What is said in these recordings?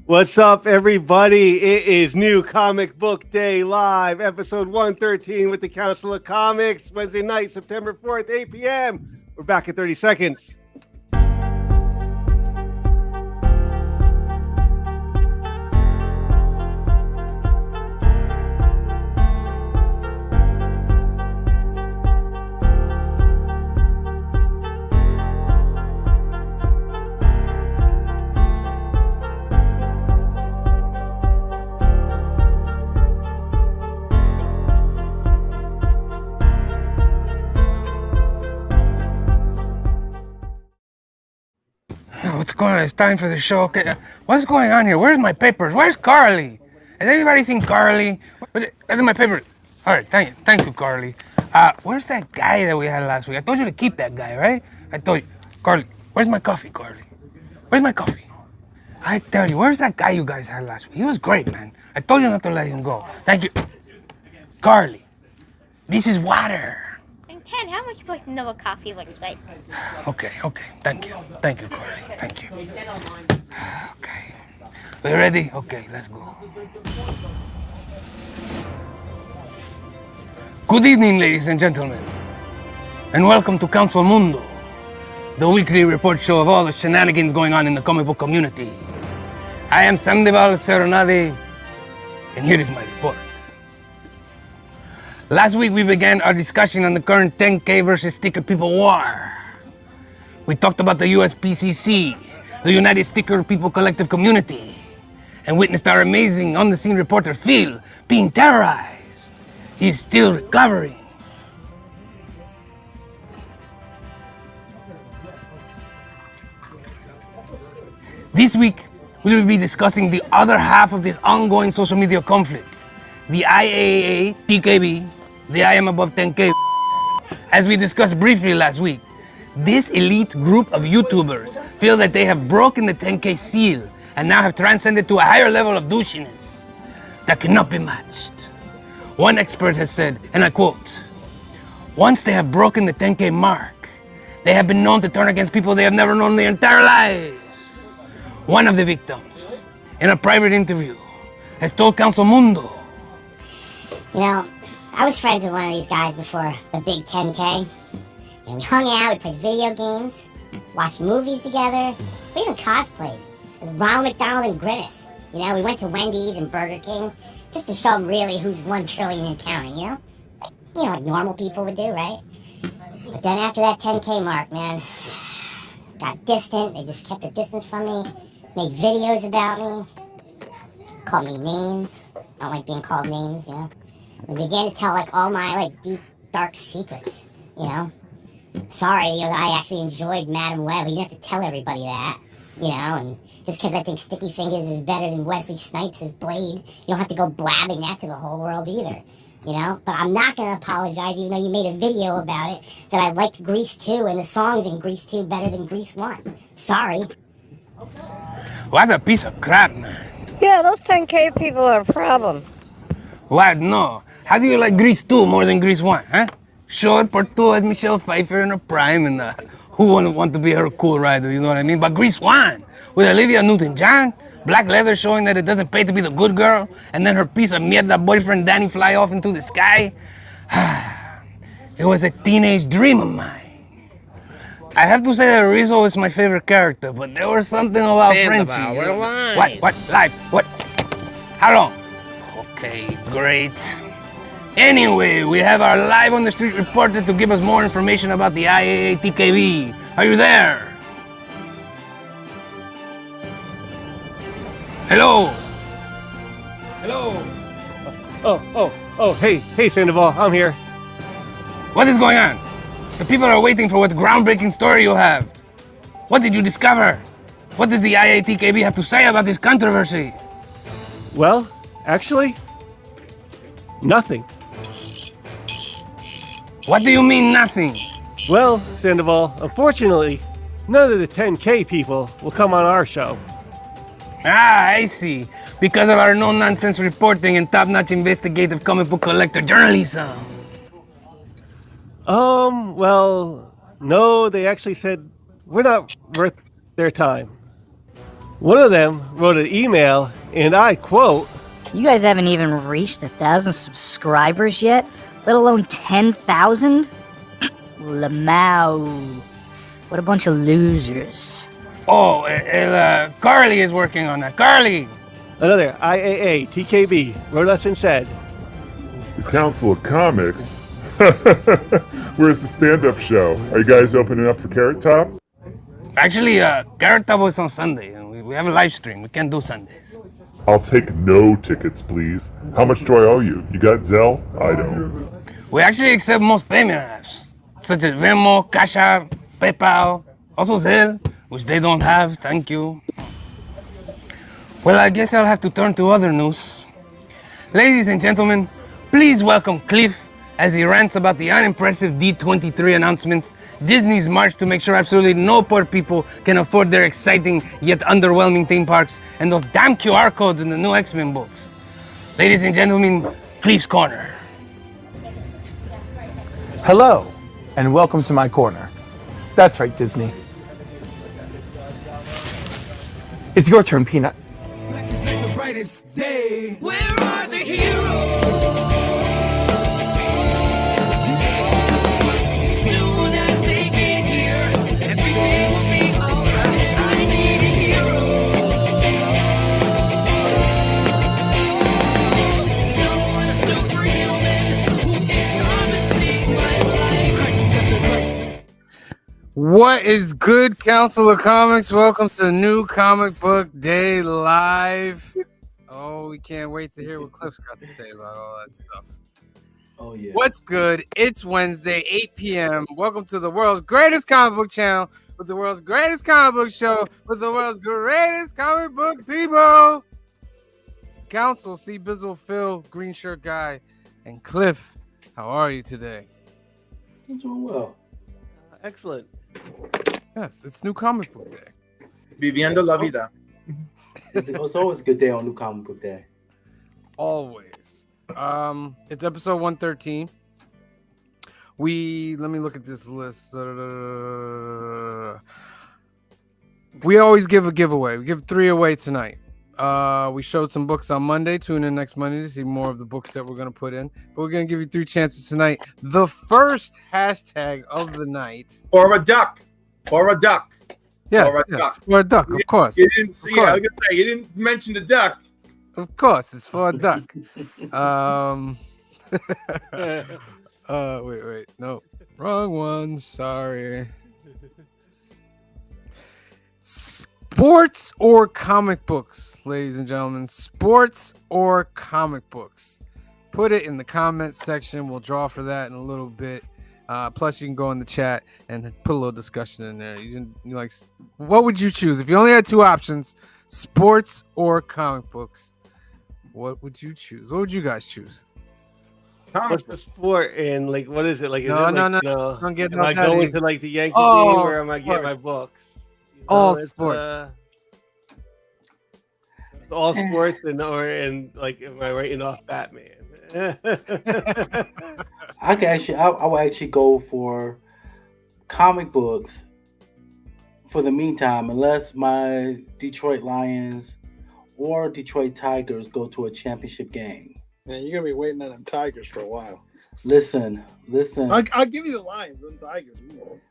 What's up, everybody? It is New Comic Book Day Live, episode 113 with the Council of Comics, Wednesday night, September 4th, 8 p.m. We're back in 30 seconds. What's going on? It's time for the show. Okay, what's going on here? Where's my papers? Where's Carly? Has anybody seen Carly? Where's my paper? All right, thank you, Carly. Where's that guy that we had last week? I told you to keep that guy, right? I told you, Carly. Where's my coffee, Carly? Where's my coffee? I tell you, where's that guy you guys had last week? He was great, man. I told you not to let him go. Thank you, Carly. This is water. And Ken, how am I supposed to know what coffee looks like? Okay. Thank you, Carly. Thank you. Okay. We ready? Okay, let's go. Good evening, ladies and gentlemen, and welcome to Council Mundo, the weekly report show of all the shenanigans going on in the comic book community. I am Sandoval Serenade, and here is my report. Last week we began our discussion on the current 10K versus Sticker People war. We talked about the USPCC, the United Sticker People Collective Community, and witnessed our amazing on-the-scene reporter Phil being terrorized. He's still recovering. This week we will be discussing the other half of this ongoing social media conflict, the IAA, TKB, the I Am Above 10K. As we discussed briefly last week, this elite group of YouTubers feel that they have broken the 10K seal and now have transcended to a higher level of douchiness that cannot be matched. One expert has said, and I quote, "Once they have broken the 10K mark, they have been known to turn against people they have never known in their entire lives." One of the victims, in a private interview, has told Council Mundo, "You know, I was friends with one of these guys before the big 10K. And we hung out, we played video games, watched movies together, we even cosplayed as Ronald McDonald and Grimace. You know, we went to Wendy's and Burger King just to show them really who's 1 trillion and counting, you know? Like normal people would do, right? But then after that 10K mark, man, got distant, they just kept their distance from me, made videos about me, called me names. I don't like being called names, you know? They began to tell, like, all my, deep, dark secrets, you know? Sorry, I actually enjoyed Madam Web, but you don't have to tell everybody that, you know? And just because I think Sticky Fingers is better than Wesley Snipes' Blade, you don't have to go blabbing that to the whole world either, you know? But I'm not going to apologize, even though you made a video about it, that I liked Grease 2 and the songs in Grease 2 better than Grease 1. Sorry. "What a piece of crap, man." Yeah, those 10K people are a problem. What? No. How do you like Grease 2 more than Grease 1, huh? Sure, part 2 has Michelle Pfeiffer in her prime, and who wouldn't want to be her cool rider, you know what I mean? But Grease 1, with Olivia Newton-John, black leather showing that it doesn't pay to be the good girl, and then her piece of mierda boyfriend Danny fly off into the sky. It was a teenage dream of mine. I have to say that Rizzo is my favorite character, but there was something about Frenchie. We're live. What? Live? What? How long? Okay, great. Anyway, we have our live on the street reporter to give us more information about the IAA TKB. Are you there? Hello? Hey, Sandoval, I'm here. What is going on? The people are waiting for what groundbreaking story you have. What did you discover? What does the IAA TKB have to say about this controversy? Well, actually, nothing. What do you mean, nothing? Well, Sandoval, unfortunately, none of the 10K people will come on our show. Ah, I see. Because of our no-nonsense reporting and top-notch investigative comic book collector journalism. Well, no, they actually said we're not worth their time. One of them wrote an email, and I quote, You guys haven't even reached 1,000 subscribers yet, let alone 10,000? Lamau. What a bunch of losers. Oh, Carly is working on that. Carly! another IAA TKB wrote us and said, The Council of Comics? Where's the stand-up show? Are you guys opening up for Carrot Top? Actually, Carrot Top was on Sunday, and we have a live stream. We can't do Sundays. I'll take no tickets, please. How much do I owe you? You got Zelle? I don't. We actually accept most payment apps, such as Venmo, Cash App, PayPal, also Zelle, which they don't have, thank you. Well, I guess I'll have to turn to other news. Ladies and gentlemen, please welcome Cliff as he rants about the unimpressive D23 announcements, Disney's march to make sure absolutely no poor people can afford their exciting yet underwhelming theme parks, and those damn QR codes in the new X-Men books. Ladies and gentlemen, Cliff's Corner. Hello, and welcome to my corner. That's right, Disney. It's your turn, Peanut. The brightest day. Where are the heroes? Soon as they get here, everything will be alright. I need a hero. Someone superhuman who can come and save my life. Crisis after crisis. What is good, Council of Comics? Welcome to New Comic Book Day Live. Oh, we can't wait to hear what Cliff's got to say about all that stuff. Oh, yeah. What's good? It's Wednesday, 8 p.m. Welcome to the world's greatest comic book channel with the world's greatest comic book show with the world's greatest comic book people. Council, C. Bizzle, Phil, Green Shirt Guy, and Cliff. How are you today? I'm doing well. excellent. Yes, it's New Comic Book Day. Viviendo la vida. It's always a good day on New Comic Book Day. Always. It's episode 113. Let me look at this list. We always give a giveaway. We give 3 away tonight. We showed some books on Monday. Tune in next Monday to see more of the books that we're going to put in. But we're going to give you 3 chances tonight. The first hashtag of the night. For a duck. For a duck. Yes, for a yes, duck. for a duck, of course. You didn't see. Of course. I was gonna say you didn't mention the duck. Of course, it's for a duck. Wait. No. Wrong one. Sorry. Sports or comic books, ladies and gentlemen. Sports or comic books. Put it in the comments section. We'll draw for that in a little bit. Plus, you can go in the chat and put a little discussion in there. You like, what would you choose if you only had 2 options, sports or comic books? What would you choose? What would you guys choose? What's the sport and like what is it like? Is No, it like, no. Don't get am I that going easy. to like the Yankee Oh, game or am I getting sport. my books? All it's, sport. All sports and like am I writing off Batman? I would actually go for comic books for the meantime, unless my Detroit Lions or Detroit Tigers go to a championship game. Man, you're gonna be waiting on them Tigers for a while. Listen. I'll give you the Lions, but the Tigers.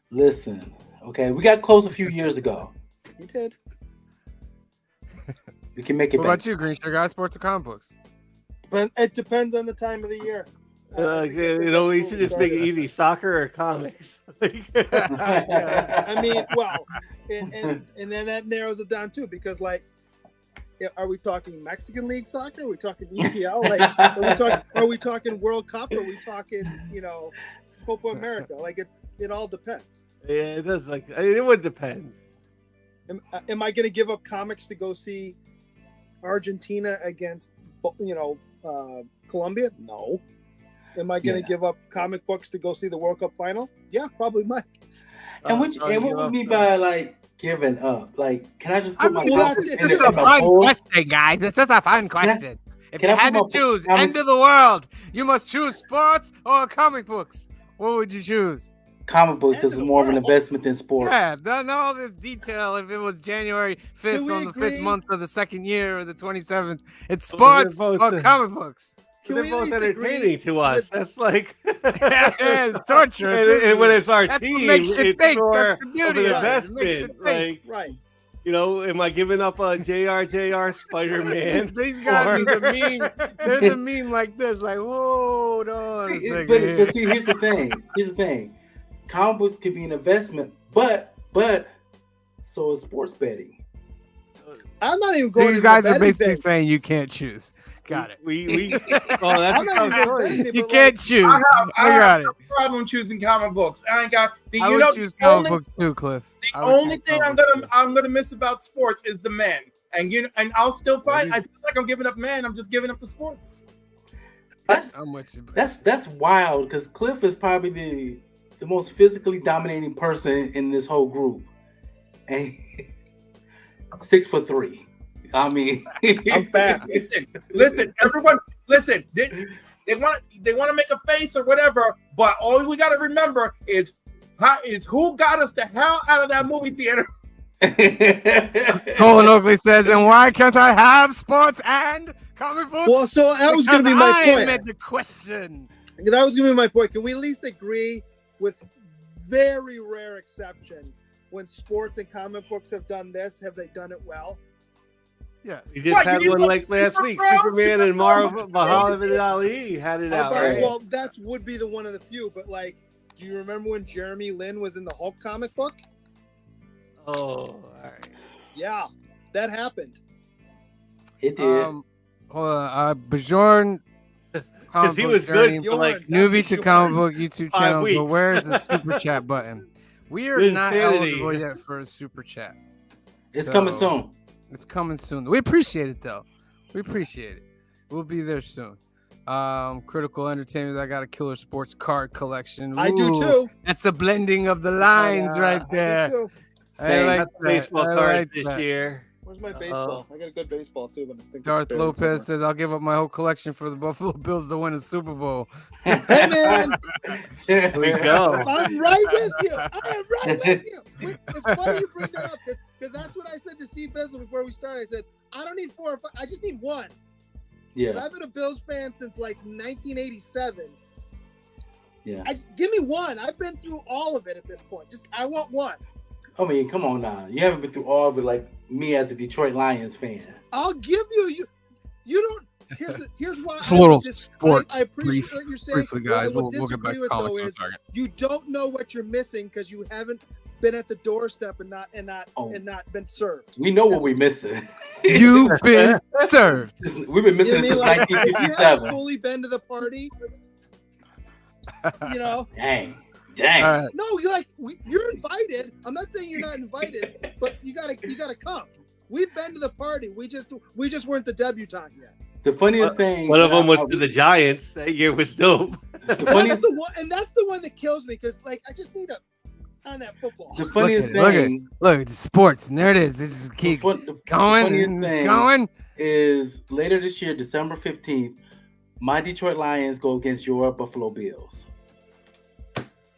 Listen. Okay, we got close a few years ago. You did. We can make it. What about you, Green Sugar Guy? Sports or comic books? But it depends on the time of the year. We should just make it easy: soccer or comics. I mean, well, and then that narrows it down too, because like, are we talking Mexican League soccer? Are we talking EPL? Like, are we talking World Cup? Are we talking, Copa America? Like, it all depends. Yeah, it does. Like, it would depend. Am I going to give up comics to go see Argentina against, Colombia? No. Am I going to give up comic books to go see the World Cup final? Yeah, probably might. And what would mean by like giving up? Like, can I just put my? This is a fun question, guys. This is a fun question. If you had to choose end of the world, you must choose sports or comic books. What would you choose? comic books is more of an investment than sports. Yeah, none all this detail. If it was January 5th on the 5th month of the second year or the 27th, it's sports or comic books. They're both entertaining to us. That's like it's torture. And when it's our That's what team, makes you it's think. more That's the of beauty an of it. It makes you investment. think. Like, you know, am I giving up on JR Spider-Man? These guys are the meme. They're the meme like this. Like, hold on a second. But see, here's the thing. Here's the thing. Comic books could be an investment, but so is sports betting. I'm not even So going. you guys are basically saying you can't choose. Got it. We oh, that's I'm not even investing, you but, can't like, choose. I got have it. no problem choosing comic books. I ain't got the I you would know choose the comic only, books too, Cliff. the I would only choose thing comic I'm gonna miss about sports is the men. And I'll still fight. I feel like I'm giving up men. I'm just giving up the sports. That's wild because Cliff is probably the most physically dominating person in this whole group, and 6'3". I mean, I'm fast. Listen, everyone. Listen, they want to make a face or whatever, but all we got to remember is who got us the hell out of that movie theater. Colin Oakley says, and why can't I have sports and comic books? Well, so that was going to be Because my I point. made the question. That was going to be my point. Can we at least agree, with very rare exception, when sports and comic books have done this, have they done it well? Yes. We just had one like last week. Superman and Muhammad Ali had it out. Right? Well, that would be the one of the few. But like, do you remember when Jeremy Lin was in the Hulk comic book? Oh, all right. Yeah, that happened. It did. Hold on. Bjorn. Because he was good for like newbie to comic book YouTube 5 channels, weeks. but where is the super chat button? We are not Insanity. eligible yet for a super chat. It's coming soon. It's coming soon. We appreciate it though. We appreciate it. We'll be there soon. Critical Entertainment. I got a killer sports card collection. I do Ooh, too. That's a blending of the lines right there. I do too. I like Got the baseball that. I cards like this that. year. Where's my baseball? I got a good baseball too, but I think Darth it's buried Lopez somewhere. says, "I'll give up my whole collection for the Buffalo Bills to win a Super Bowl." Hey man, Here we go. I'm right with you. I am right with you. It's funny you bring that up because that's what I said to C. Bizzle before we started. I said, I don't need 4 or 5. I just need one. Because I've been a Bills fan since like 1987. Yeah. Give me one. I've been through all of it at this point. I want one. I mean, come on now. You haven't been through all of it like me as a Detroit Lions fan. I'll give you. You don't. Here's why. It's a little sports I appreciate what you're saying. briefly, guys. What I We'll get back to disagree with, comics though, in a is second. you don't know what you're missing because you haven't been at the doorstep and not been served. We know what we're missing. You've been served. We've been missing You know what I it mean? since Like, if you haven't 1957. fully been to the party, you know. Dang. All right. No, you're invited. I'm not saying you're not invited, but you gotta come. We've been to the party. We just weren't the debutante yet. The funniest thing. One of them was to the Giants. That year was dope. The funniest, That's the one that kills me because like I just need on that football. the funniest Look at it. thing. Look, it's sports, and there it is. It just keeps the going. funniest And thing it's going. is later this year, December 15th, my Detroit Lions go against your Buffalo Bills.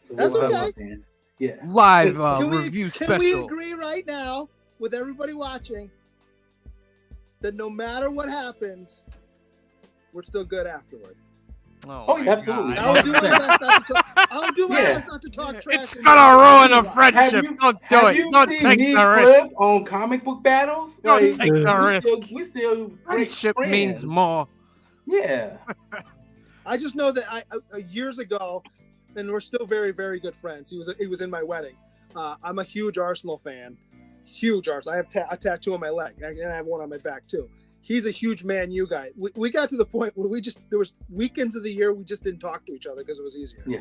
So That's we'll okay. have that, man. Yeah. Live Can review Can we special. agree right now with everybody watching that no matter what happens, we're still good afterward? Oh, yeah, absolutely. God. I'll do my best not to talk. I'll do my Yeah. best not to talk trash. It's and- gonna ruin a Have friendship. you, Don't do have it. you Don't seen take me the and risk. Cliff on comic book battles? Don't Like, take the risk. We still great Friendship friends. means more. Yeah. I just know that years ago, and we're still very, very good friends. He was in my wedding. I'm a huge Arsenal fan. Huge Arsenal. I have a tattoo on my leg, and I have one on my back too. He's a huge Man U guy. We got to the point where there was weekends of the year we just didn't talk to each other because it was easier. Yeah.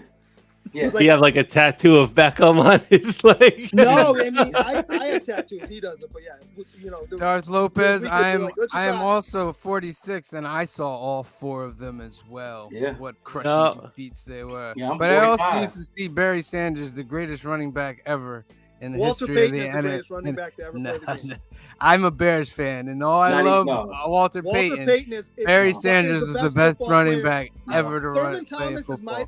It was He have like a tattoo of Beckham on his leg. No, I mean I have tattoos. He doesn't, but yeah, you know. Darth Lopez, we could I be am like, let's just I am not- also 46, and I saw all 4 of them as well. Yeah. What crushing No. defeats they were. Yeah, I'm but I also 45. used to see Barry Sanders, the greatest running back ever, in the Walter history Payton of is the the greatest running back to ever No, play the game. I'm a Bears fan, and all I Not love even- no. Walter Walter Payton. Payton is Barry is Sanders the was the best football running player. back ever to Thurman run play Thomas is football.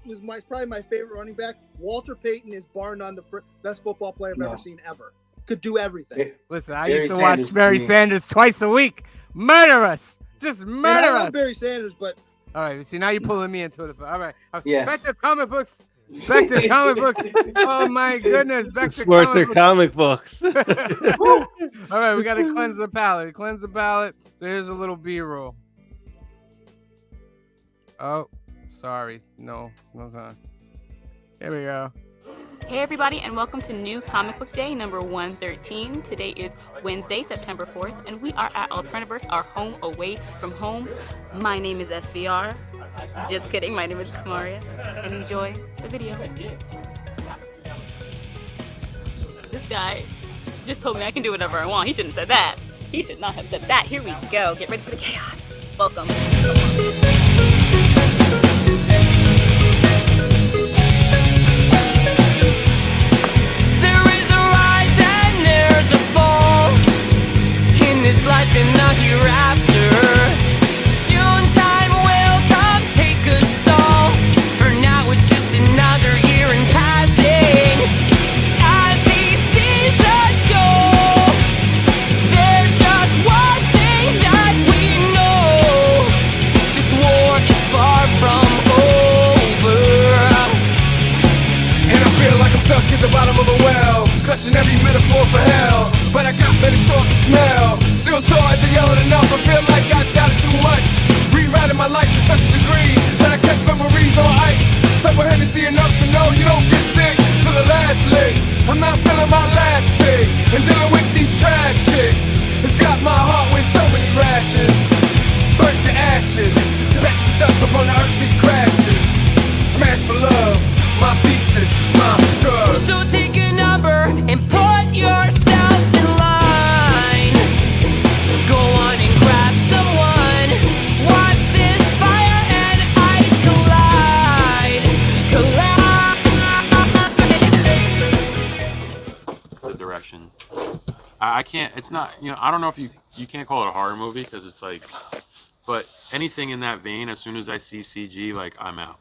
probably my favorite running back. Walter Payton is bar none the best football player I've No. ever seen ever. Could do everything. Listen, I Barry used to watch Sanders Barry to me. Sanders twice a week. Murder us, just And I murder love us. Barry Sanders, but All right, see now you're pulling me into it. All right, Yes. back to comic books. Back to comic books. Oh my goodness, back to Sports comic or books. comic books. All right, we got to cleanse the palate. Cleanse the palate. So here's a little B-roll. Oh, sorry. No time. Here we go. Hey everybody, and welcome to New Comic Book Day number 113. Today is Wednesday, September 4th, and we are at Alternaverse, our home away from home. My name is SVR. Just kidding, my name is Kamaria, and enjoy the video. This guy just told me I can do whatever I want. He shouldn't have said that. He should not have said that. Here we go. Get ready for the chaos. Welcome. There is a rise and there's a fall in this life and the hereafter. Soon time will come, take us all. For now it's just another year in passing. As these seasons go, there's just one thing that we know. This war is far from over. And I feel like I'm stuck at the bottom of a well, clutching every metaphor for hell. But I got many shores to smell. Still sore as I yelled enough. I feel like I doubted too much. Rewriting my life to such a degree that I kept memories on ice. Somewhere Hennessy enough to know you don't get sick to the last lick. I'm not feeling my last pig and dealing with these trash chicks. It's got my heart with so many rashes. Burnt to ashes, back to dust upon the earth it crashes. Smash for love, my thesis, my drug. So take a number and put yourself in line. Go on and grab someone. Watch this fire and ice collide. The direction. I can't. It's not. I don't know if you can't call it a horror movie because it's like, but anything in that vein. As soon as I see CG, like I'm out.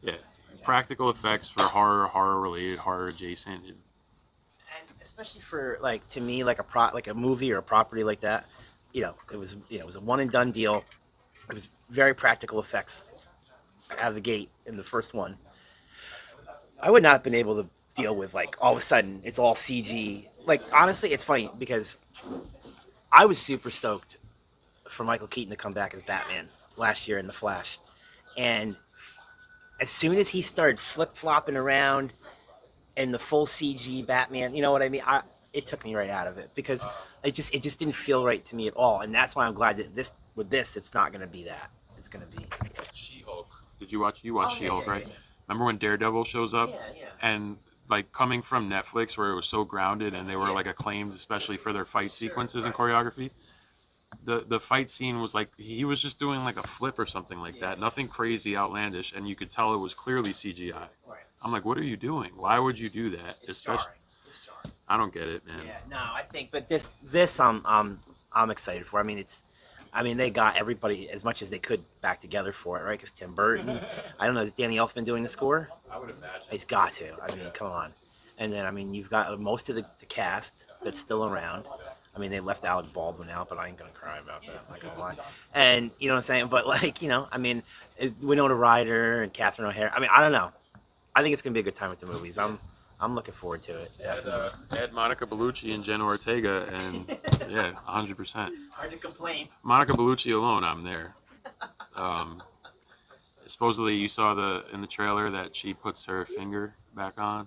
Yeah. Practical effects for horror related, horror adjacent. And especially for to me like a movie or a property like that, it was a one and done deal. It was very practical effects out of the gate in the first one. I would not have been able to deal with all of a sudden it's all CG. Honestly, it's funny because I was super stoked for Michael Keaton to come back as Batman last year in The Flash, and as soon as he started flip-flopping around in the full CG Batman, you know what I mean? It took me right out of it because it just didn't feel right to me at all. And that's why I'm glad that it's not going to be that. It's going to be She-Hulk. Did you watch She-Hulk, right? Yeah. Remember when Daredevil shows up? Yeah. And coming from Netflix where it was so grounded and they were acclaimed, especially for their fight sequences and choreography. The fight scene was he was just doing a flip or something like that. Nothing crazy, outlandish, and you could tell it was clearly CGI. Right. I'm like, what are you doing? Why would you do that? It's jarring. I don't get it, man. Yeah, no, I think, but this I'm excited for. They got everybody as much as they could back together for it, right? Because Tim Burton, I don't know, is Danny Elfman doing the score? I would imagine. He's got to. Come on. And then, you've got most of the cast that's still around. They left Alec Baldwin out, but I ain't gonna cry about that. I'm not gonna lie. And you know what I'm saying? But Winona Ryder and Catherine O'Hara. I don't know. I think it's gonna be a good time with the movies. I'm looking forward to it. Add Monica Bellucci and Jenna Ortega, and yeah, 100%. Hard to complain. Monica Bellucci alone, I'm there. Supposedly, you saw in the trailer that she puts her finger back on,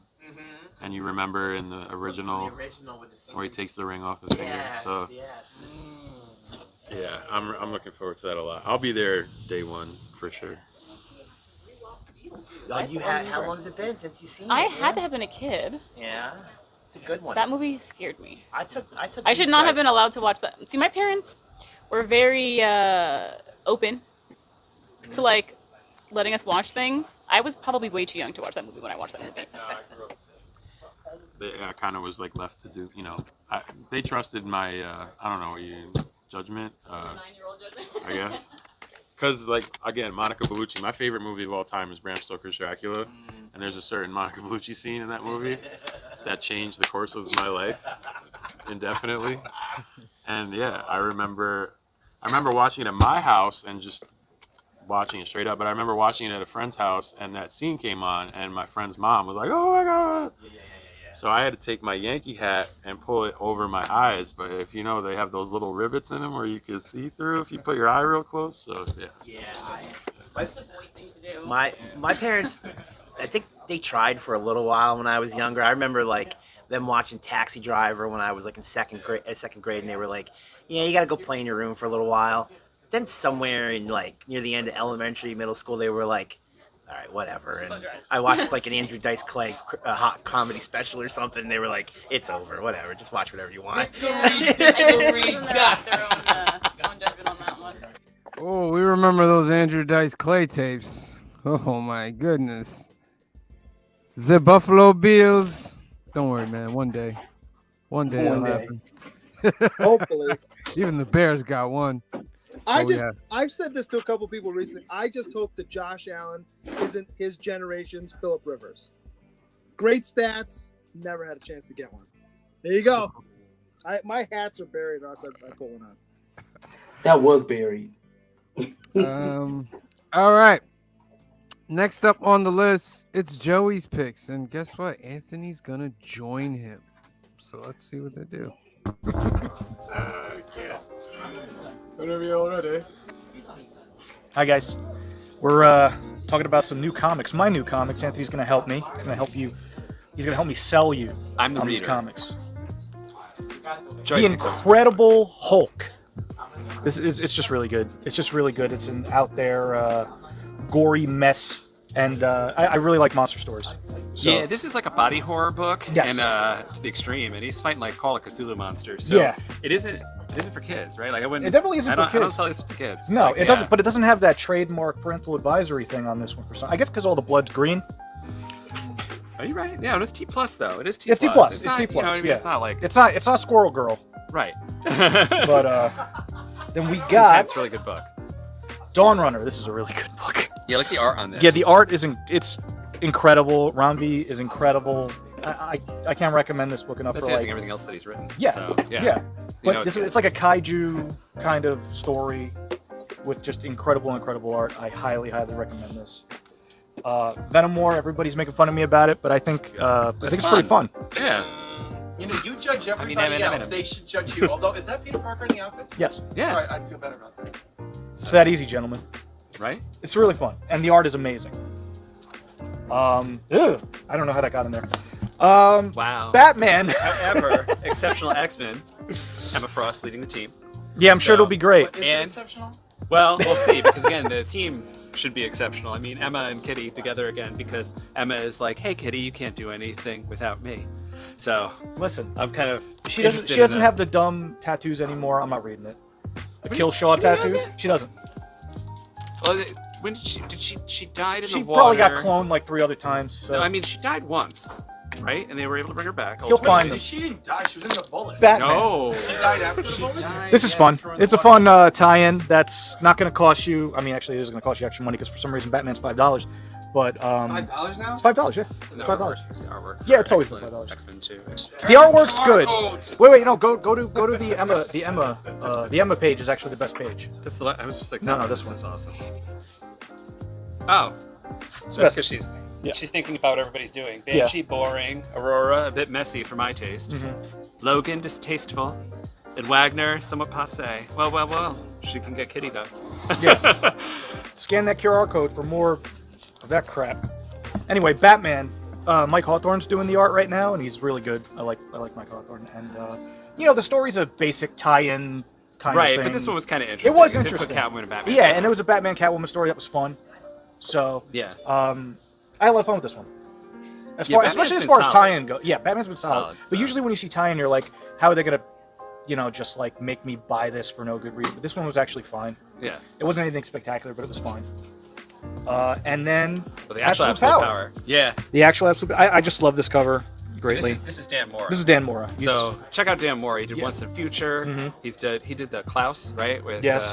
and you remember in the original with the where he takes the ring off the finger. So yes. yeah, I'm looking forward to that a lot. I'll be there day one for sure. How long has it been since you've seen it? I had to have been a kid. Yeah, it's a good one. That movie scared me. I took. I should not have been allowed to watch that. See, my parents were very open to letting us watch things. I was probably way too young to watch that movie when I watched that movie. I kind of was like left to do. They trusted my I don't know judgment. 9-year-old judgment. I guess. Because, like, again, Monica Bellucci, my favorite movie of all time is Bram Stoker's Dracula. And there's a certain Monica Bellucci scene in that movie that changed the course of my life indefinitely. And, yeah, I remember watching it at my house and just watching it straight up. But I remember watching it at a friend's house, and that scene came on, and my friend's mom was like, oh, my God. So I had to take my Yankee hat and pull it over my eyes. But if you know, they have those little rivets in them where you can see through if you put your eye real close. So yeah. My parents, I think they tried for a little while when I was younger. I remember like them watching Taxi Driver when I was like in second grade, and they were like, "Yeah, you got to go play in your room for a little while." Then somewhere in like near the end of elementary, middle school, they were like, all right, whatever. And I watched like an Andrew Dice Clay hot comedy special or something. And they were like, it's over, whatever. Just watch whatever you want. Oh, we remember those Andrew Dice Clay tapes. Oh my goodness. The Buffalo Bills. Don't worry, man. One day it'll happen. Hopefully. Even the Bears got one. I've said this to a couple people recently. I just hope that Josh Allen isn't his generation's Phillip Rivers. Great stats, never had a chance to get one. There you go. My hats are buried, or else I put one on. That was buried. All right. Next up on the list, it's Joey's picks, and guess what? Anthony's gonna join him. So let's see what they do. Whenever you're ready. Hi guys, we're talking about some new comics. My new comics. Anthony's gonna help me. He's gonna help you. He's gonna help me sell you I'm the on these reader. comics. Joey The picks us. Incredible Hulk. It's just really good. It's just really good. It's an out there gory mess, and I really like monster stories. So, Yeah, this is like a body horror book, Yes. and to the extreme, and he's fighting like Call of Cthulhu monsters. So Yeah. it isn't for kids, right? Like I wouldn't. It definitely isn't I don't, for kids. I don't sell this to kids. No, Like, it doesn't. But it doesn't have that trademark parental advisory thing on this one for some. I guess because all the blood's green. Are you right? Yeah, it's T plus though. It is T It's plus. T plus. It's not, T you know plus. what I mean? Yeah. It's not like It's not Squirrel Girl. right. But then we It's got a really good book. Dawn Runner. This is a really good book. Yeah, I like the art on this. Yeah, the art is it's incredible. Ramvi is incredible. I can't recommend this book enough. That's for the like everything else that he's written. Yeah, So, yeah. You But know, it's like a kaiju kind of story with just incredible art. I highly recommend this. Venom War. Everybody's making fun of me about it, but I think it's pretty fun. Yeah. You know, you judge everybody Eminem. else. They should judge you. Although, is that Peter Parker in the outfits? Yes. Yeah. All right, I feel better about that. It's that easy, gentlemen. Right? It's really fun, and the art is amazing. I don't know how that got in there. Wow. Batman. However, exceptional X-Men. Emma Frost leading the team. Yeah, I'm sure it'll be great. Is it And exceptional? well, we'll see because again, the team should be exceptional. I mean, Emma and Kitty together again because Emma is like, "Hey, Kitty, you can't do anything without me." So Listen, I'm kind of she doesn't have the dumb tattoos anymore. I'm not reading it. The Kill Shaw she tattoos. doesn't? She doesn't. Well, when did she died in She the water? probably got cloned like 3 other times. So. No, I mean she died once, right? And they were able to bring her back. He'll find them. She didn't die. She was in the bullet. Batman. No. She died after the bullet? This is fun. It's a fun tie-in that's not going to cost you. I mean, actually, it is going to cost you extra money because for some reason Batman's $5. But $5 now? it's $5. Yeah, it's The $5. It's the artwork. Yeah, it's always been Excellent. $5. X-Men 2. The artwork's good. Wait, no, go to the Emma page is actually the best page. That's the. I was just like, No, this is awesome. Oh, so that's because she's thinking about what everybody's doing. Banshee boring, Aurora a bit messy for my taste, Logan distasteful, and Wagner somewhat passé. Well, she can get Kitty though. Yeah. Scan that QR code for more of that crap. Anyway, Batman. Mike Hawthorne's doing the art right now, and he's really good. I like Mike Hawthorne, and the story's a basic tie-in kind of Right, thing. but this one was kind of interesting. It was They did interesting. put Catwoman and Batman. Yeah, and it was a Batman Catwoman story that was fun. So Yeah. I had a lot of fun with this one. Batman's Especially as been far as solid. tie-in goes. Yeah, Batman's been solid. Solid. But usually when you see tie-in, you're like, how are they gonna, just like make me buy this for no good reason? But this one was actually fine. Yeah. It wasn't anything spectacular, but it was fine. And then Well, the actual absolute power. Yeah. The actual absolute. I just love this cover. greatly. This is Dan Mora. This is Dan Mora. So check out Dan Mora. He did Yeah. Once in Future. He did the Klaus, right? With Yes.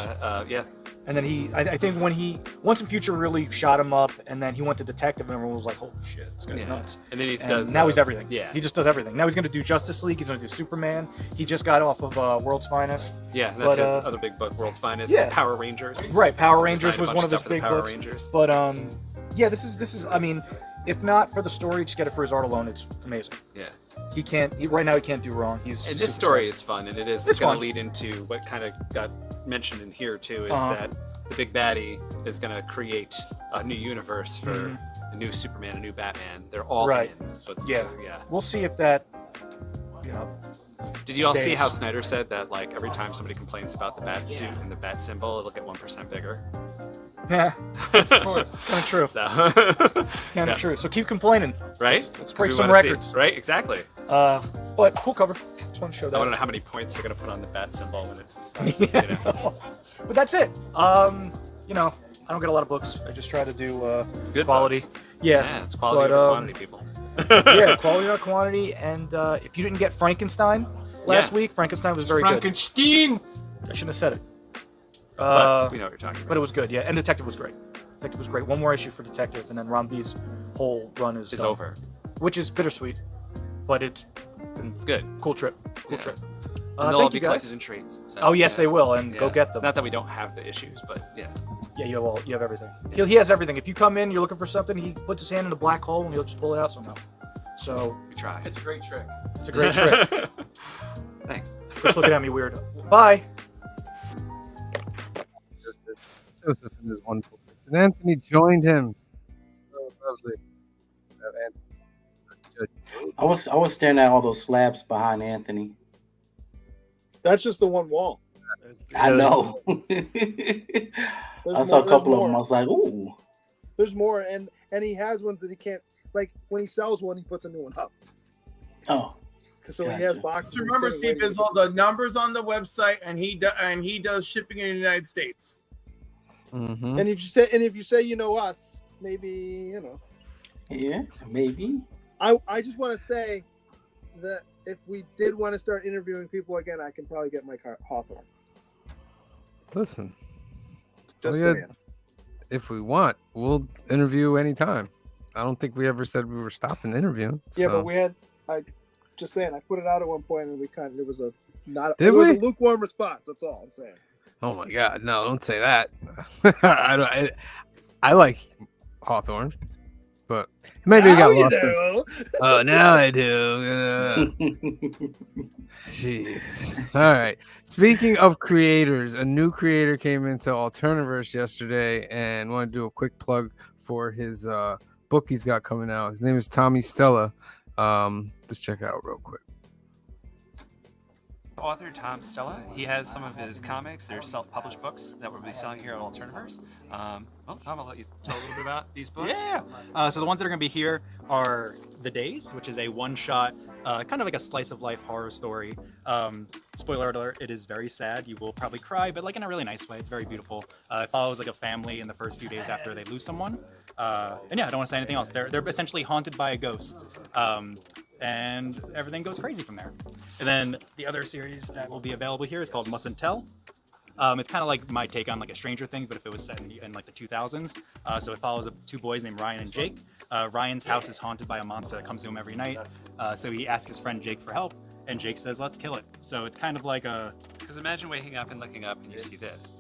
yeah. And then I think when Once in Future really shot him up, and then he went to detective, and everyone was like, "Holy shit, this guy's nuts!" And then now he's everything. Yeah. He just does everything. Now he's going to do Justice League. He's going to do Superman. He just got off of World's Finest. Yeah, that's But, his other big book, World's Finest. yeah. Power Rangers. Right, Power He Rangers designed a was bunch one of his stuff for the big Power books. Rangers. But yeah, this is. I mean, if not for the story, just get it for his art alone. It's amazing. Yeah. Right now he can't do wrong. He's And super this story smart. is fun, and it's It's going fun. to lead into what kind of got mentioned in here too, is Uh-huh. that the big baddie is going to create a new universe for Mhm. a new Superman, a new Batman. They're all Right. in. So Yeah. yeah. We'll see if that, you know. Did you all see stays. how Snyder said that like every time somebody complains about the bat suit and the bat symbol, it'll get 1% bigger? Yeah, of course. It's kind of true. So, It's kind of yeah. true. So keep complaining. Right? Let's 'Cause break we some wanna see- records. right? Exactly. But cool cover. Just want to show I that. want to know how many points they're going to put on the bat symbol when it's. Yeah. You know. But that's it. You know, I don't get a lot of books. I just try to do Good quality. books. Yeah. Yeah, it's quality But, over quantity, people. Yeah, quality over quantity. And if you didn't get Frankenstein last week, Frankenstein was very Frankenstein! good. I shouldn't have said it. But we know what you're talking about. But it was good, yeah. And Detective was great. Detective was great. One more issue for Detective, and then Ron V's whole run is It's done. over. Which is bittersweet, but it's good. Cool trip. Cool Yeah. trip. And they'll all Thank be you guys. collected in trades. So, Oh yes, yeah. they will, and go Yeah. get them. Not that we don't have the issues, but yeah. Yeah, you have everything. He has everything. If you come in, you're looking for something, he puts his hand in a black hole and he'll just pull it out somehow. So we try. It's a great trick. It's a great trick. Thanks. Quit looking at me weird. Bye. Joseph and his wonderful picture. And Anthony joined him. So lovely. I was staring at all those slabs behind Anthony. That's just the one wall. I know. I saw a couple of them. I was like, ooh. There's more, and he has ones that he can't. Like when he sells one, he puts a new one up. Oh. So he has boxes. Just remember, sitting Steve, there's all the numbers on the website, and he does shipping in the United States. Mm-hmm. And if you say you know us, maybe you know. Yeah, maybe. I just want to say that if we did want to start interviewing people again, I can probably get Mike Hawthorne. Listen. Just yeah, saying. if we want, we'll interview anytime. I don't think we ever said we were stopping interviewing. Yeah, so. but we had. I just saying. I put it out at one point, and we kind of. It was a not. Did it was we? a lukewarm response. That's all I'm saying. Oh my God! No, don't say that. I like Hawthorne, but maybe Now got you lost. do. Oh, now I do. Jeez. All right. Speaking of creators, a new creator came into Alterniverse yesterday, and want to do a quick plug for his book he's got coming out. His name is Tommy Stella. Let's check it out real quick. Author Tom Stella, he has some of his comics, they're self-published books that we'll be selling here at Alterniverse. Well, Tom, I'll let you tell a little bit about these books. Yeah. So the ones that are going to be here are The Days, which is a one-shot, kind of like a slice-of-life horror story. Spoiler alert, it is very sad. You will probably cry, but like in a really nice way. It's very beautiful. It follows like a family in the first few days after they lose someone. And yeah, I don't want to say anything else. They're essentially haunted by a ghost. And everything goes crazy from there. And then the other series that will be available here is called Mustn't Tell. It's kind of like my take on like a Stranger Things, but if it was set in like the 2000s. So it follows two boys named Ryan and Jake. Ryan's house is haunted by a monster that comes to him every night. So he asks his friend Jake for help, and Jake says, "Let's kill it." So it's kind of like a. Because imagine waking up and looking up and you see this.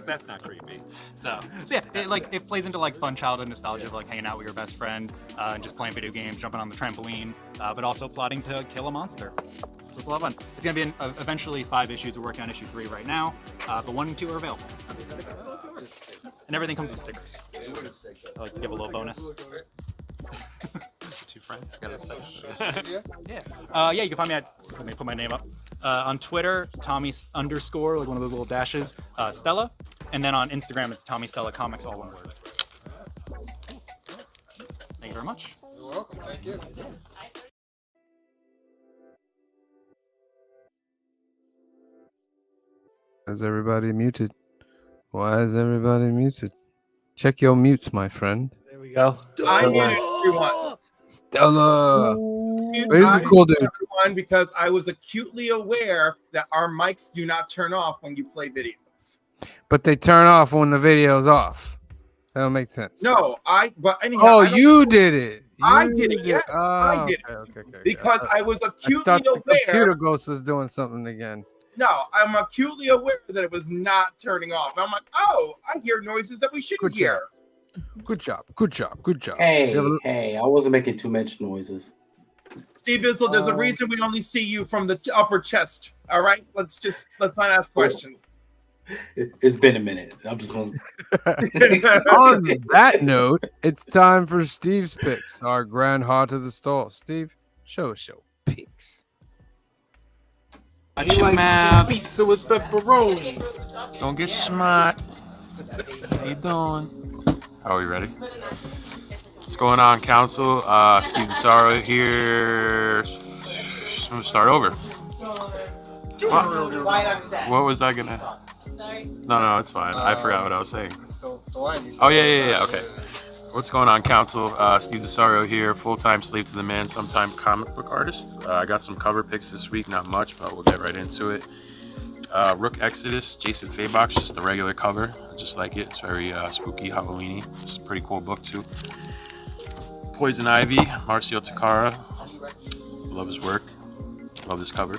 That's not creepy. So yeah, it plays into like fun childhood nostalgia of like hanging out with your best friend, and just playing video games, jumping on the trampoline, but also plotting to kill a monster. So it's a lot of fun. It's gonna be eventually 5 issues. We're working on issue 3 right now, but 1 and 2 are available. And everything comes with stickers. So I like to give a little bonus. Two friends got upset. Yeah, you can find me at, let me put my name up, on Twitter, Tommy _ like one of those little dashes, Stella, and then on Instagram it's Tommy Stella Comics, all one word. Thank you very much. You're welcome. Thank you. Is everybody muted? Why is everybody muted? Check your mutes, my friend. There we go. I muted everyone. Stella. But he's a cool dude. Everyone, because I was acutely aware that our mics do not turn off when you play videos. But they turn off when the video's off. That don't make sense. No, but anyhow. Oh, you did it. I did it. Yes, Oh, I did it. Okay. Because I was I acutely thought the aware. computer ghost was doing something again. No, I'm acutely aware that it was not turning off. I'm like, oh, I hear noises that we shouldn't hear. Good job. Hey, I wasn't making too much noises. Steve Bizzle, there's a reason we only see you from the upper chest. All right, let's not ask questions. It's been a minute. I'm just going. On that note, it's time for Steve's picks. Our grand heart of the stall. Steve, show picks. Watch your mouth. Pizza with pepperoni. Don't get smart. How you doing? How are you ready? What's going on, Council? Steve DeSaro here. Just want to start over. What was I gonna? No, it's fine. I forgot what I was saying. Oh yeah. Okay. What's going on, Council? Steve DeSaro here, full-time slave to the man, sometime comic book artist. I got some cover picks this week, not much, but we'll get right into it. Rook Exodus, Jason Fabok, just the regular cover. I just like it. It's very spooky, Halloweeny. It's a pretty cool book too. Poison Ivy, Marcio Takara. Love his work. Love this cover.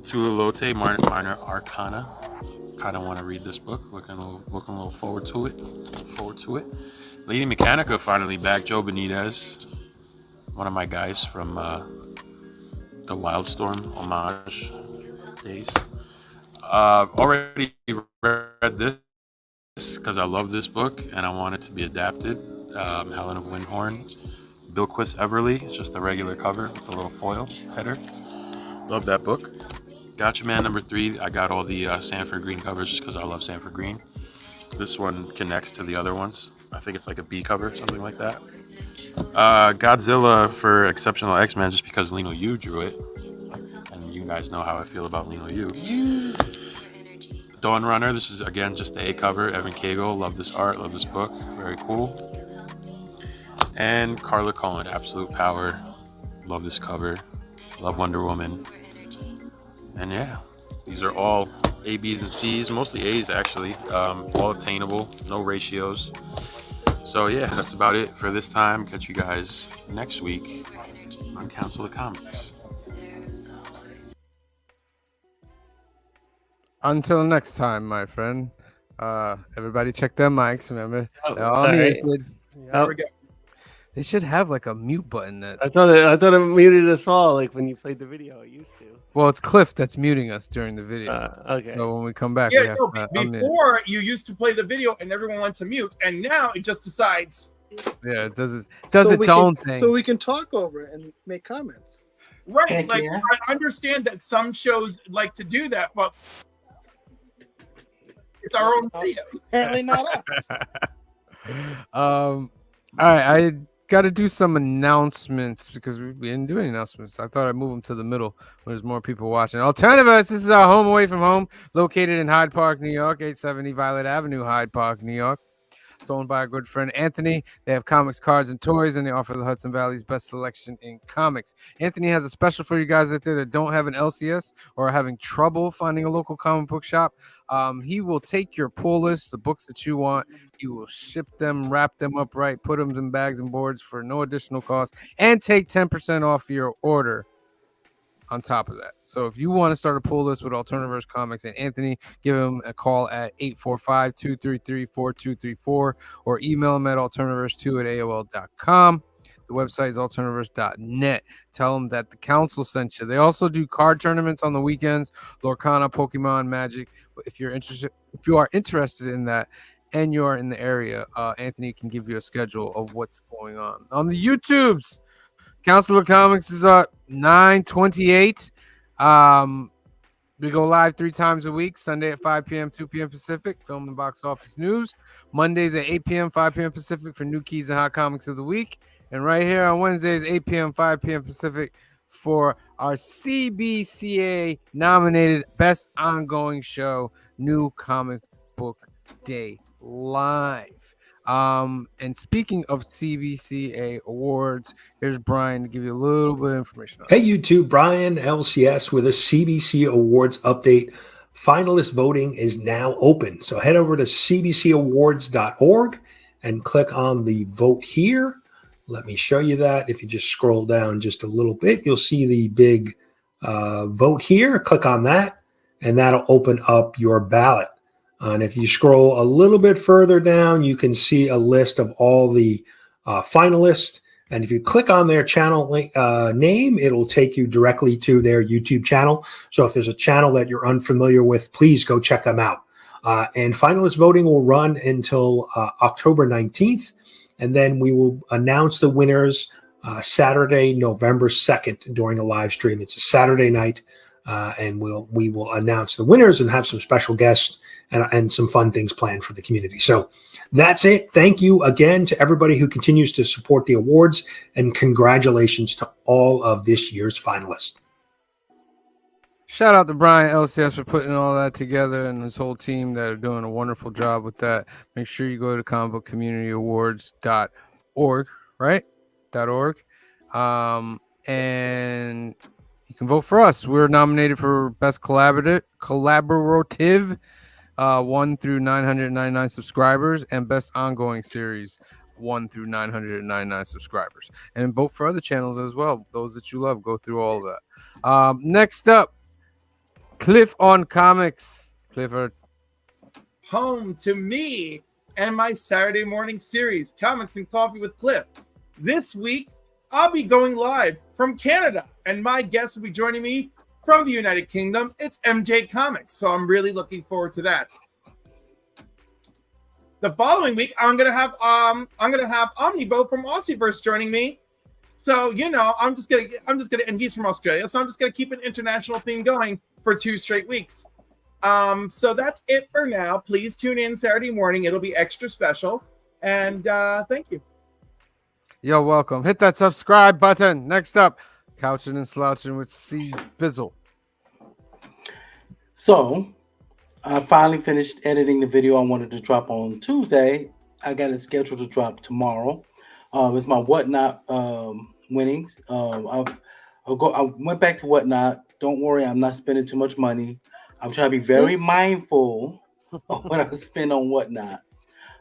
Tula Lote, Minor Arcana. Kind of want to read this book. Looking a little forward to it. Lady Mechanica finally back. Joe Benitez, one of my guys from the Wildstorm homage days. Already read this because I love this book and I want it to be adapted. Helen of Windhorn, Bill Quist Everly. It's just a regular cover with a little foil header. Love that book. Gotcha Man number 3. I got all the Sanford Green covers just because I love Sanford Green. This one connects to the other ones. I think it's like a B cover, something like that. Godzilla for Exceptional X-Men just because Lino Yu drew it. And you guys know how I feel about Lino Yu. Dawn Runner, this is again just the A cover. Evan Cagle, love this art, love this book. Very cool. And Carla Cullen, Absolute Power. Love this cover. Love Wonder Woman. And yeah, these are all A, B's, and C's, mostly A's actually, all obtainable, no ratios. So yeah, that's about it for this time. Catch you guys next week on Council of Comics. Until next time, my friend. Everybody check their mics, remember? They're all all right. muted. Oh. They should have like a mute button that. I thought it muted us all, like when you played the video. It used to. Well, it's Cliff that's muting us during the video. Okay. So when we come back, we Yeah, have no, to unmute. before you used to play the video and everyone went to mute, and now it just decides. Yeah, it does So its we own can, thing. So we can talk over it and make comments. Right. Heck Like yeah. I understand that some shows like to do that, but it's our own video. Apparently not us. All right, I got to do some announcements because we didn't do any announcements. I thought I'd move them to the middle when there's more people watching. Alternativus, this is our home away from home, located in Hyde Park, New York, 870 Violet Avenue, Hyde Park, New York. It's owned by our good friend Anthony. They have comics, cards, and toys, and they offer the Hudson Valley's best selection in comics. Anthony has a special for you guys out there that don't have an LCS or are having trouble finding a local comic book shop. He will take your pull list, the books that you want. He will ship them, wrap them up right, put them in bags and boards for no additional cost, and take 10% off your order on top of that. So if you want to start a pull list with Alternaverse Comics and Anthony, give him a call at 845-233-4234 or email him at alternaverse2@aol.com. The website is alternaverse.net. Tell them that the council sent you. They also do card tournaments on the weekends, Lorcana, Pokemon, Magic. If you are interested in that and you are in the area, Anthony can give you a schedule of what's going on the YouTubes. Council of Comics is at 9:28. We go live 3 times a week, Sunday at 5 p.m., 2 p.m. Pacific, film and box office news. Mondays at 8 p.m., 5 p.m. Pacific for new keys and hot comics of the week. And right here on Wednesdays, 8 p.m., 5 p.m. Pacific for our CBCA nominated Best Ongoing Show, New Comic Book Day Live. And speaking of CBCA awards, here's Brian to give you a little bit of information on Hey, YouTube, Brian LCS with a CBC Awards update. Finalist voting is now open. So head over to cbcawards.org and click on the vote here. Let me show you that. If you just scroll down just a little bit, you'll see the big vote here. Click on that, and that'll open up your ballot. And if you scroll a little bit further down, you can see a list of all the finalists. And if you click on their channel name, it'll take you directly to their YouTube channel. So if there's a channel that you're unfamiliar with, please go check them out. And finalist voting will run until October 19th. And then we will announce the winners Saturday, November 2nd during a live stream. It's a Saturday night. And we will announce the winners and have some special guests and some fun things planned for the community. So that's it. Thank you again to everybody who continues to support the awards, and congratulations to all of this year's finalists. Shout out to Brian LCS for putting all that together and his whole team that are doing a wonderful job with that. Make sure you go to comicbookcommunityawards.org, right? .org. And you can vote for us. We're nominated for Best Collaborative 1 through 999 subscribers, and Best Ongoing Series 1 through 999 subscribers. And vote for other channels as well. Those that you love, go through all of that. Next up, Cliff on Comics. Clifford. Home to me and my Saturday morning series, Comics and Coffee with Cliff. This week, I'll be going live from Canada, and my guest will be joining me from the United Kingdom. It's MJ Comics, so I'm really looking forward to that. The following week, I'm gonna have Omnibo from Aussieverse joining me. So I'm just gonna, and he's from Australia, so I'm just gonna keep an international theme going for 2 straight weeks. So that's it for now. Please tune in Saturday morning; it'll be extra special. And thank you. You're welcome. Hit that subscribe button. Next up, Couching and Slouching with C. Bizzle. So, I finally finished editing the video I wanted to drop on Tuesday. I got it scheduled to drop tomorrow. It's my Whatnot winnings. I went back to Whatnot. Don't worry, I'm not spending too much money. I'm trying to be very mindful of what I spend on Whatnot.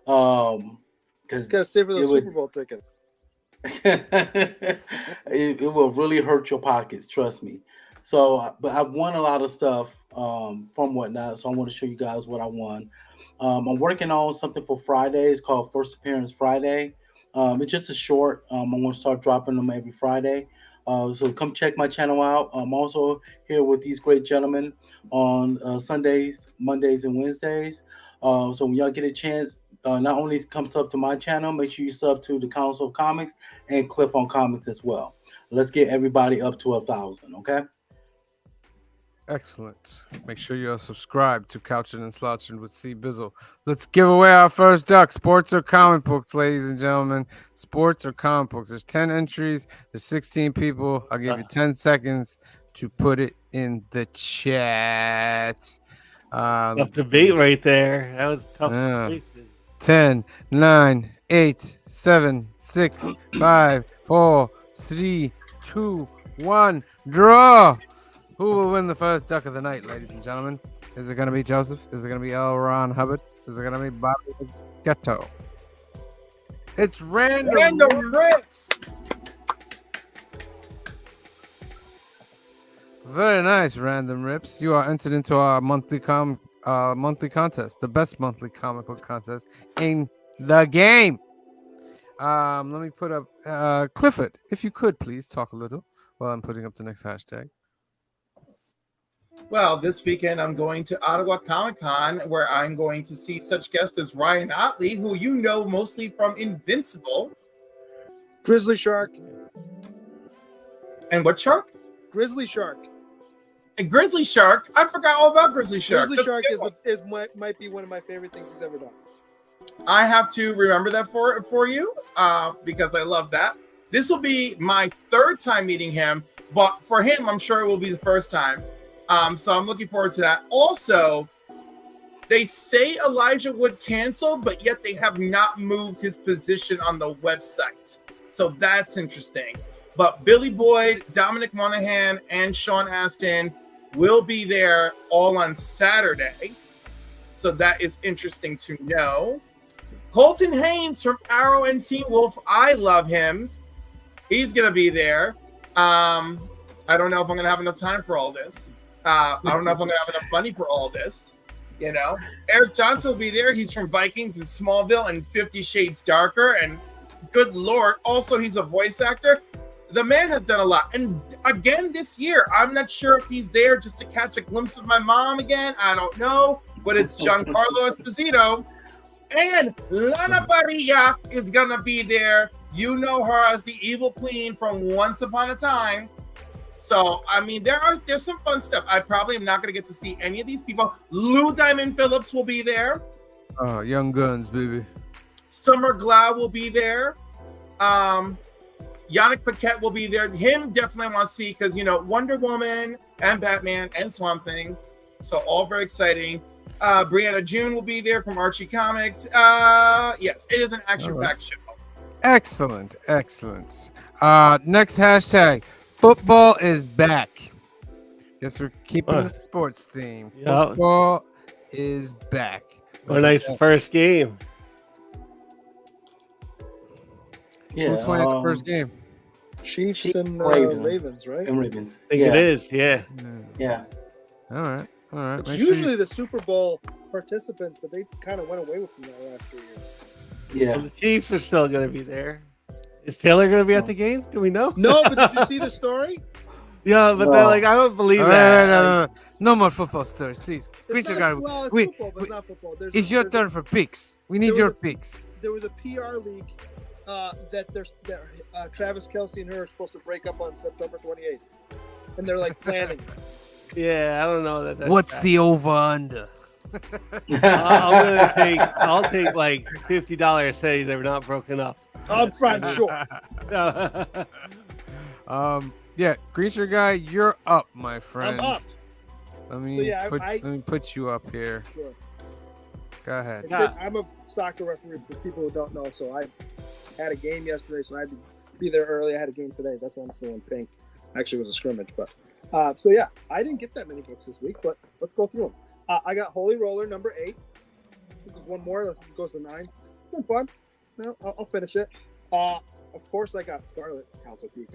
Because gotta save for those Super Bowl tickets. it will really hurt your pockets, trust me. So, but I won a lot of stuff from Whatnot, so I want to show you guys what I won. I'm working on something for Friday. It's called First Appearance Friday. It's just a short. I'm going to start dropping them every Friday. So come check my channel out. I'm also here with these great gentlemen on Sundays, Mondays, and Wednesdays. So when y'all get a chance, not only come sub to my channel, make sure you sub to the Council of Comics and Cliff on Comics as well. Let's get everybody up to 1,000, okay? Excellent. Make sure you're subscribed to Couching and Slouching with C. Bizzle. Let's give away our first duck. Sports or comic books, ladies and gentlemen. Sports or comic books. There's 10 entries. There's 16 people. I'll give you 10 seconds to put it in the chat. Tough debate right there. That was tough. 10, 9, 8, 7, 6, 5, 4, 3, 2, 1. Draw. Who will win the first duck of the night, ladies and gentlemen? Is it going to be Joseph? Is it going to be L. Ron Hubbard? Is it going to be Bobby Ghetto? It's random rips. Very nice, Random Rips. You are entered into our monthly contest, the best monthly comic book contest in the game. Let me put up Clifford. If you could, please talk a little while I'm putting up the next hashtag. Well, this weekend I'm going to Ottawa Comic Con, where I'm going to see such guests as Ryan Otley, who you know mostly from Invincible. Grizzly Shark. And what shark? Grizzly Shark. And Grizzly Shark? I forgot all about Grizzly Shark. Grizzly Shark might be one of my favorite things he's ever done. I have to remember that for you because I love that. This will be my 3rd time meeting him, but for him, I'm sure it will be the first time. So I'm looking forward to that. Also, They say Elijah Wood canceled, but yet they have not moved his position on the website. So that's interesting. But Billy Boyd, Dominic Monaghan, and Sean Astin will be there all on Saturday. So that is interesting to know. Colton Haynes from Arrow and Teen Wolf. I love him. He's going to be there. I don't know if I'm going to have enough time for all this. I don't know if I'm going to have enough money for all this. You know, Eric Johnson will be there. He's from Vikings and Smallville and 50 Shades Darker. And good Lord, also he's a voice actor. The man has done a lot. And again, this year, I'm not sure if he's there just to catch a glimpse of my mom again. I don't know. But it's Giancarlo Esposito. And Lana Parrilla is going to be there. You know her as the evil queen from Once Upon a Time. So, I mean, there's some fun stuff. I probably am not going to get to see any of these people. Lou Diamond Phillips will be there. Oh, Young Guns, baby. Summer Glau will be there. Yannick Paquette will be there. Him definitely want to see because, you know, Wonder Woman and Batman and Swamp Thing. So all very exciting. Brianna June will be there from Archie Comics. Yes, it is an action-packed show. Excellent. Next hashtag. Football is back. Guess we're keeping the sports theme. Yep. Football is back. What a nice first game. Yeah, Who's playing the first game? Chiefs and Ravens. Ravens, right? And Ravens. I think it is, yeah. Yeah. All right. It's Make sure usually the Super Bowl participants, but they kind of went away from that last 3 years. Yeah. Well, the Chiefs are still going to be there. Is Taylor going to be at the game? Do we know? No, but did you see the story? Yeah, but they're like, I don't believe that. No more football stories, please. Preacher guy. Well, it's Wait, football, but it's not football. It's your turn for picks. We need your picks. There was a PR leak that Travis Kelce and her are supposed to break up on September 28th, and they're like planning. Yeah, I don't know that. What's the over under? I'll take like $50. Say they're not broken up. I'm sure. Yeah, Greaser guy, you're up, my friend. I'm up. Let me So, yeah, let me put you up here. Sure. Go ahead. I'm a soccer referee for people who don't know, so I had a game yesterday, so I had to be there early. I had a game today. That's why I'm still in pink. Actually, it was a scrimmage, but so yeah, I didn't get that many books this week, but let's go through them. I got Holy Roller number 8. There's one more that goes to 9. It's been fun. No, I'll finish it. Of course, I got Scarlet. Council key.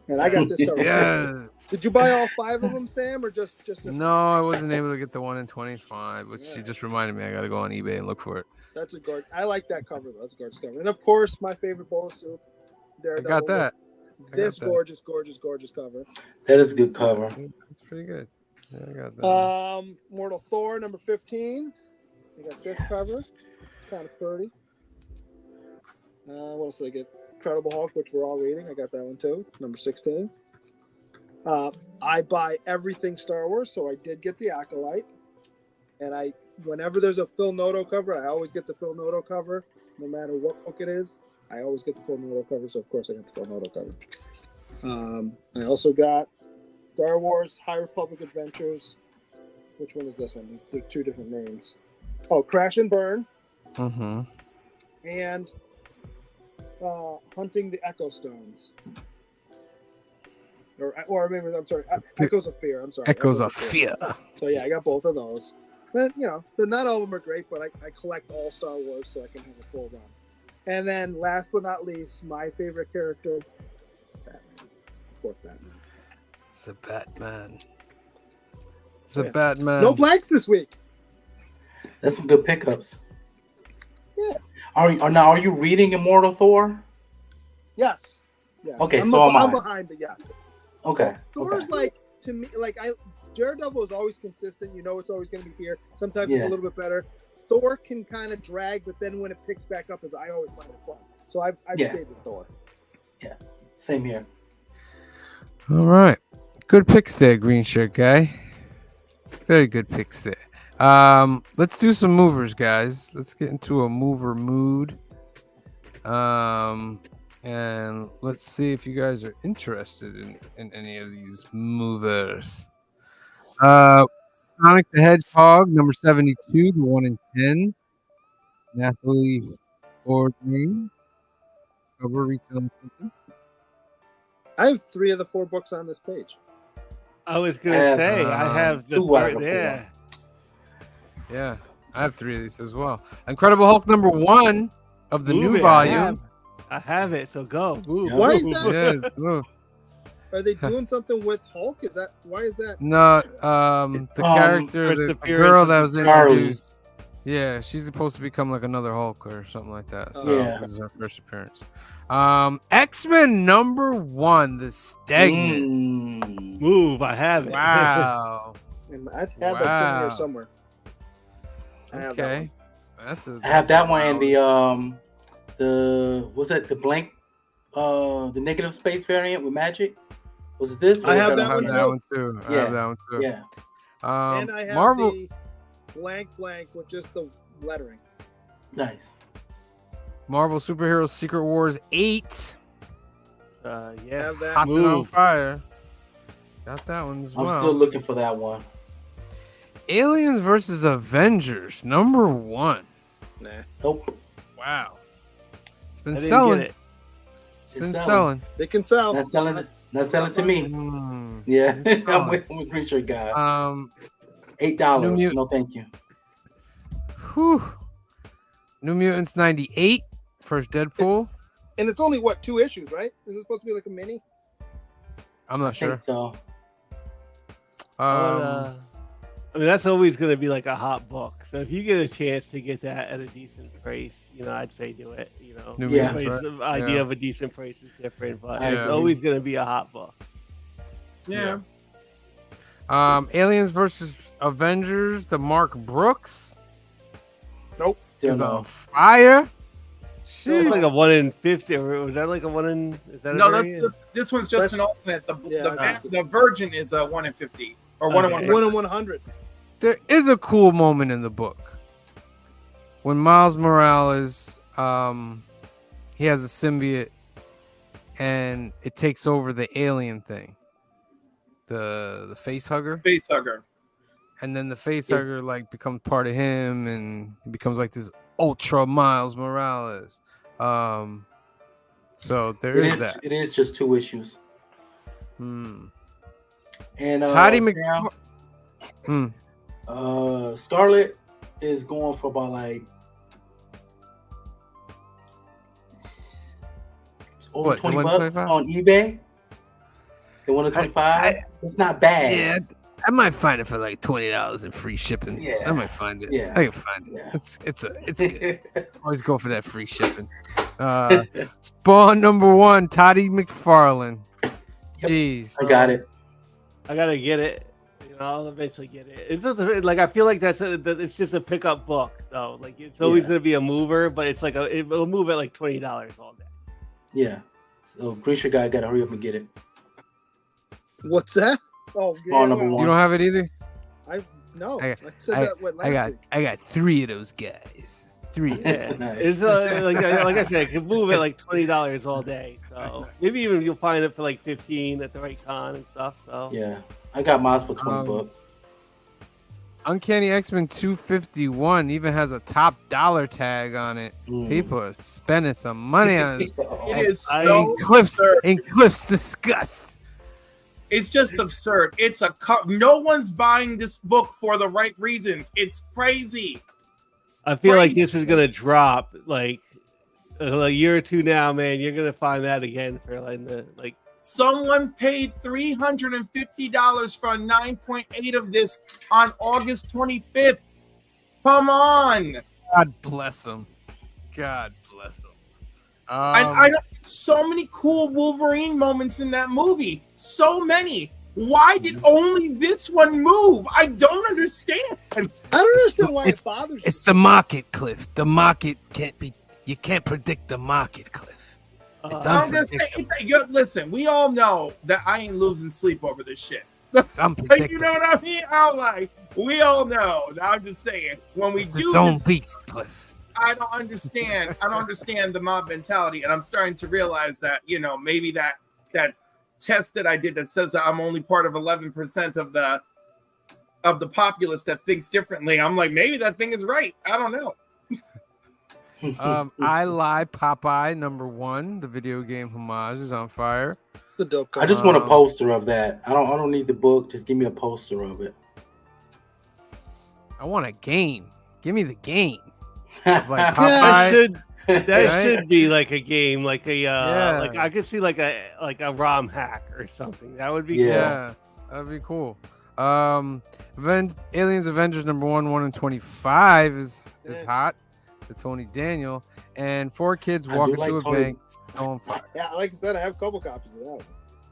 And I got this cover. Yes. Did you buy all 5 of them, Sam, or just this? No, I wasn't able to get the 1 in 25, which she just reminded me I got to go on eBay and look for it. That's a gorgeous. I like that cover though. That's a gorgeous cover. And of course, my favorite bowl of soup. Daredevil. I got that. This gorgeous cover. That is a good cover. That's pretty good. Yeah, I got that. Mortal Thor number 15. I got this cover. Kind of pretty. What else did I get? Incredible Hulk, which we're all reading. I got that one too. It's number 16. I buy everything Star Wars, so I did get the Acolyte. And whenever there's a Phil Noto cover, I always get the Phil Noto cover, no matter what book it is. I always get the Phil Noto cover, so of course I got the Phil Noto cover. I also got Star Wars High Republic Adventures. Which one is this one? They're 2 different names. Oh, Crash and Burn. Mm-hmm. And Hunting the Echo Stones. Or maybe, I'm sorry, Echoes of Fear. I'm sorry. Echoes of Fear. So yeah, I got both of those. Then, not all of them are great, but I collect all Star Wars so I can have a full run. And then last but not least, my favorite character, Batman. Of course, Batman. It's a Batman. It's a Batman. No blanks this week. That's some good pickups. Yeah. Are you reading Immortal Thor? Yes. Okay, I'm behind, but yes. Okay. Thor's to me, Daredevil is always consistent. It's always going to be here. Sometimes it's a little bit better. Thor can kind of drag, but then when it picks back up, I always find it fun. So I've stayed with Thor. Yeah, same here. All right. Good picks there, green shirt guy. Very good picks there. Let's do some movers, guys. Let's get into a mover mood. And let's see if you guys are interested in any of these movers. Sonic the Hedgehog, number 72, the 1 in 10. Nathalie Gordon. Cover retail. I have 3 of the 4 books on this page. I was gonna say I have the 2 out of third. the 4. Yeah. Yeah, I have 3 of these as well. Incredible Hulk number 1 of the Move new it, volume. I have it. So go. Move. Why is that? Yes, move. Are they doing something with Hulk? Is that why is that? No, the character, the girl that was introduced. Yeah, she's supposed to become like another Hulk or something like that. So this is her first appearance. X-Men number 1, the Stagnant. Move. I have it. Wow. And I've had that in here somewhere. I have that Okay. one. I have that one and the what's that? The blank, the negative space variant with magic. Was it this? I have that one too. I Yeah. have that one too. Yeah. And I have Marvel. the blank with just the lettering. Nice. Marvel Superheroes Secret Wars 8. Yeah. Have that. Hot and on fire. Got that one as well. I'm still looking for that one. Aliens versus Avengers number 1. Nah. Nope. Wow. It's been I didn't selling. get it. It's been selling. They can sell. Not selling to me. Yeah, it's I'm selling. with Creature guy. New $8. No, thank you. Whew. New Mutants 98. First Deadpool. And it's only 2 issues, right? Is it supposed to be like a mini? I'm not I sure. think so. I mean, that's always going to be like a hot book. So if you get a chance to get that at a decent price, I'd say do it. New Yeah. Mutants, The right? idea Yeah. of a decent price is different, but Yeah. it's always going to be a hot book. Yeah. Aliens versus Avengers, the Mark Brooks Nope. is on fire. It was like a 1 in 50, or was that like a 1 in? Is that No, a that's variant? just this one's just an alternate. Yeah. The Virgin is a 1 in 50 or 1 in 100. 1 in 100. There is a cool moment in the book when Miles Morales, he has a symbiote, and it takes over the alien thing, the face hugger. Face hugger. And then the face hugger like becomes part of him, and he becomes like this ultra Miles Morales. So there It is is. that. It is just 2 issues. And Toddy Sam, Scarlet is going for about like over What, the $20 $125? on eBay. The 1 to 25. It's not bad. Yeah, I might find it for like $20 and free shipping. Yeah. I might find it. Yeah. I can find it. Yeah. It's good. Always go for that free shipping. Spawn number 1, Toddy McFarlane. Jeez. I got it. I gotta get it. I'll eventually get it. It's just like I feel like it's just a pickup book though. Like it's always gonna be a mover, but it's like it'll move at like $20 all day. Yeah. So Creature guy got to hurry up and get it. What's that? Oh, Spawn number 1. You don't have it either? No. I, said that last week. I got 3 of those guys. 3. Yeah. It's like I said, it can move at like $20 all day. So maybe even you'll find it for like 15 at the right con and stuff. So Yeah. I got mine for $20. Uncanny X-Men 251 even has a top dollar tag on it. People are spending some money on it. It is so in Cliff's disgust. It's just absurd. It's no one's buying this book for the right reasons. It's crazy. I feel like this is gonna drop like a year or 2 now, man. You're gonna find that again for like. Someone paid $350 for a 9.8 of this on August 25th. Come on. God bless him. God bless him. I so many cool Wolverine moments in that movie. So many. Why did only this one move? I don't understand. I don't understand why it bothers It's the market, Cliff. The market can't be. You can't predict the market, Cliff. It's I'm just saying, listen, we all know that I ain't losing sleep over this shit. You know what I mean? We all know. I'm just saying, when we It's do its own this, beast, Cliff. I don't understand. I don't understand the mob mentality, and I'm starting to realize that maybe that test that I did that says that I'm only part of 11% of of the populace that thinks differently. I'm like, maybe that thing is right. I don't know. I Lie Popeye #1, the video game homage, is on fire. The dope I just want a poster of that. I don't need the book. Just give me a poster of it. I want a game. Give me the game. Like Popeye. That should be like a game, like a like I could see like a ROM hack or something. That would be Yeah, that'd be cool. Aliens Avengers #1, 1 in 25 is hot. The Tony Daniel, and 4 kids walk into a bank on fire. Yeah, like I said, I have a couple copies of that.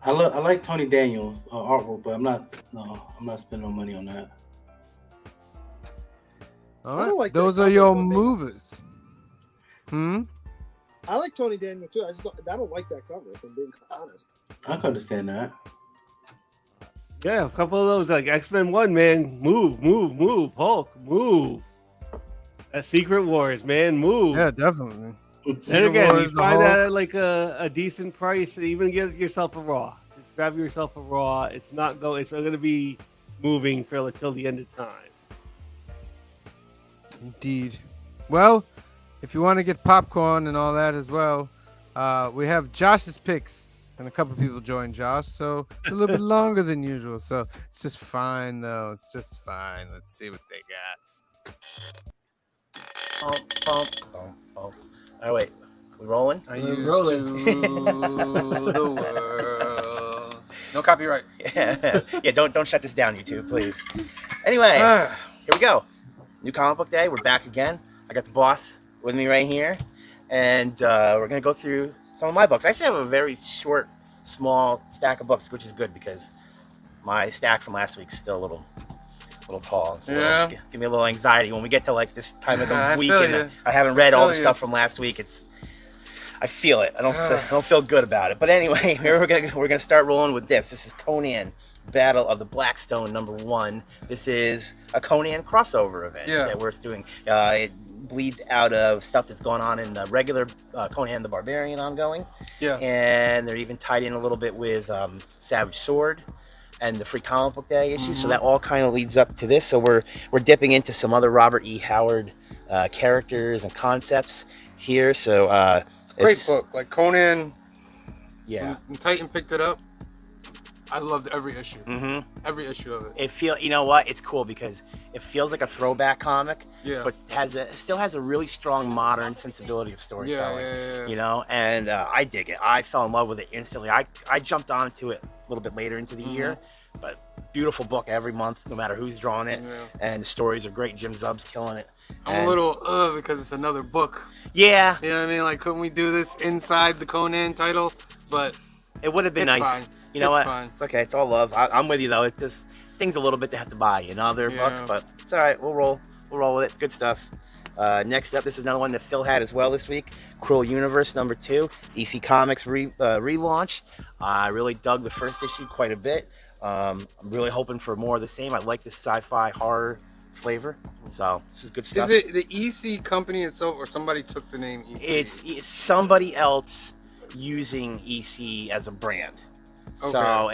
I like Tony Daniels artwork, but I'm not spending no money on that. All I don't right, like those that are your cover. movies. I like Tony Daniel too. I don't like that cover, if I'm being honest. I can understand that. Yeah, a couple of those like X-Men 1, man. Move, Hulk, move. Secret Wars, man, move. Yeah, definitely. Then again, you find that at like a decent price. Even get yourself a Raw. Just grab yourself a Raw. It's not going to be moving for till the end of time. Indeed. Well, if you want to get popcorn and all that as well, we have Josh's picks, and a couple people joined Josh, so it's a little bit longer than usual. So it's just fine, though. It's just fine. Let's see what they got. Oh, wait. We rolling? Are you rolling to the world? No copyright. Yeah. Don't shut this down, YouTube, please. Anyway, here we go. New comic book day. We're back again. I got the boss with me right here, and we're gonna go through some of my books. I actually have a very short, small stack of books, which is good because my stack from last week's still a little tall. So Yeah. give me a little anxiety when we get to like this time of the I week, feel and you. I haven't read all the feel stuff you. from last week. I feel it. I don't feel good about it. But anyway, we're gonna start rolling with this. This is Conan, Battle of the Blackstone #1. This is a Conan crossover event that we're doing. It bleeds out of stuff that's going on in the regular Conan the Barbarian ongoing. Yeah. And they're even tied in a little bit with Savage Sword and the Free Comic Book Day issue. So that all kind of leads up to this. So we're dipping into some other Robert E. Howard characters and concepts here. So Great book. Like Conan. Yeah. When Titan picked it up, I loved every issue. Mm-hmm. Every issue of it. You know what? It's cool because it feels like a throwback comic, Yeah. but still has a really strong modern sensibility of storytelling. Yeah. You know, and I dig it. I fell in love with it instantly. I jumped onto it a little bit later into the year, but beautiful book every month, no matter who's drawing it, and the stories are great. Jim Zub's killing it. I'm a little because it's another book. Yeah. You know what I mean? Like, couldn't we do this inside the Conan title? But it would have been it's nice. Fine. You know it's what? Fine. It's okay. It's all love. I'm with you though. It just stings a little bit to have to buy another book, but it's all right. We'll roll with it. It's good stuff. Next up, this is another one that Phil had as well this week. Cruel Universe #2, DC Comics relaunch. I really dug the first issue quite a bit. I'm really hoping for more of the same. I like this sci-fi horror flavor, so this is good stuff. Is it the EC company itself, or somebody took the name EC? It's somebody else using EC as a brand. Okay. So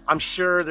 I'm sure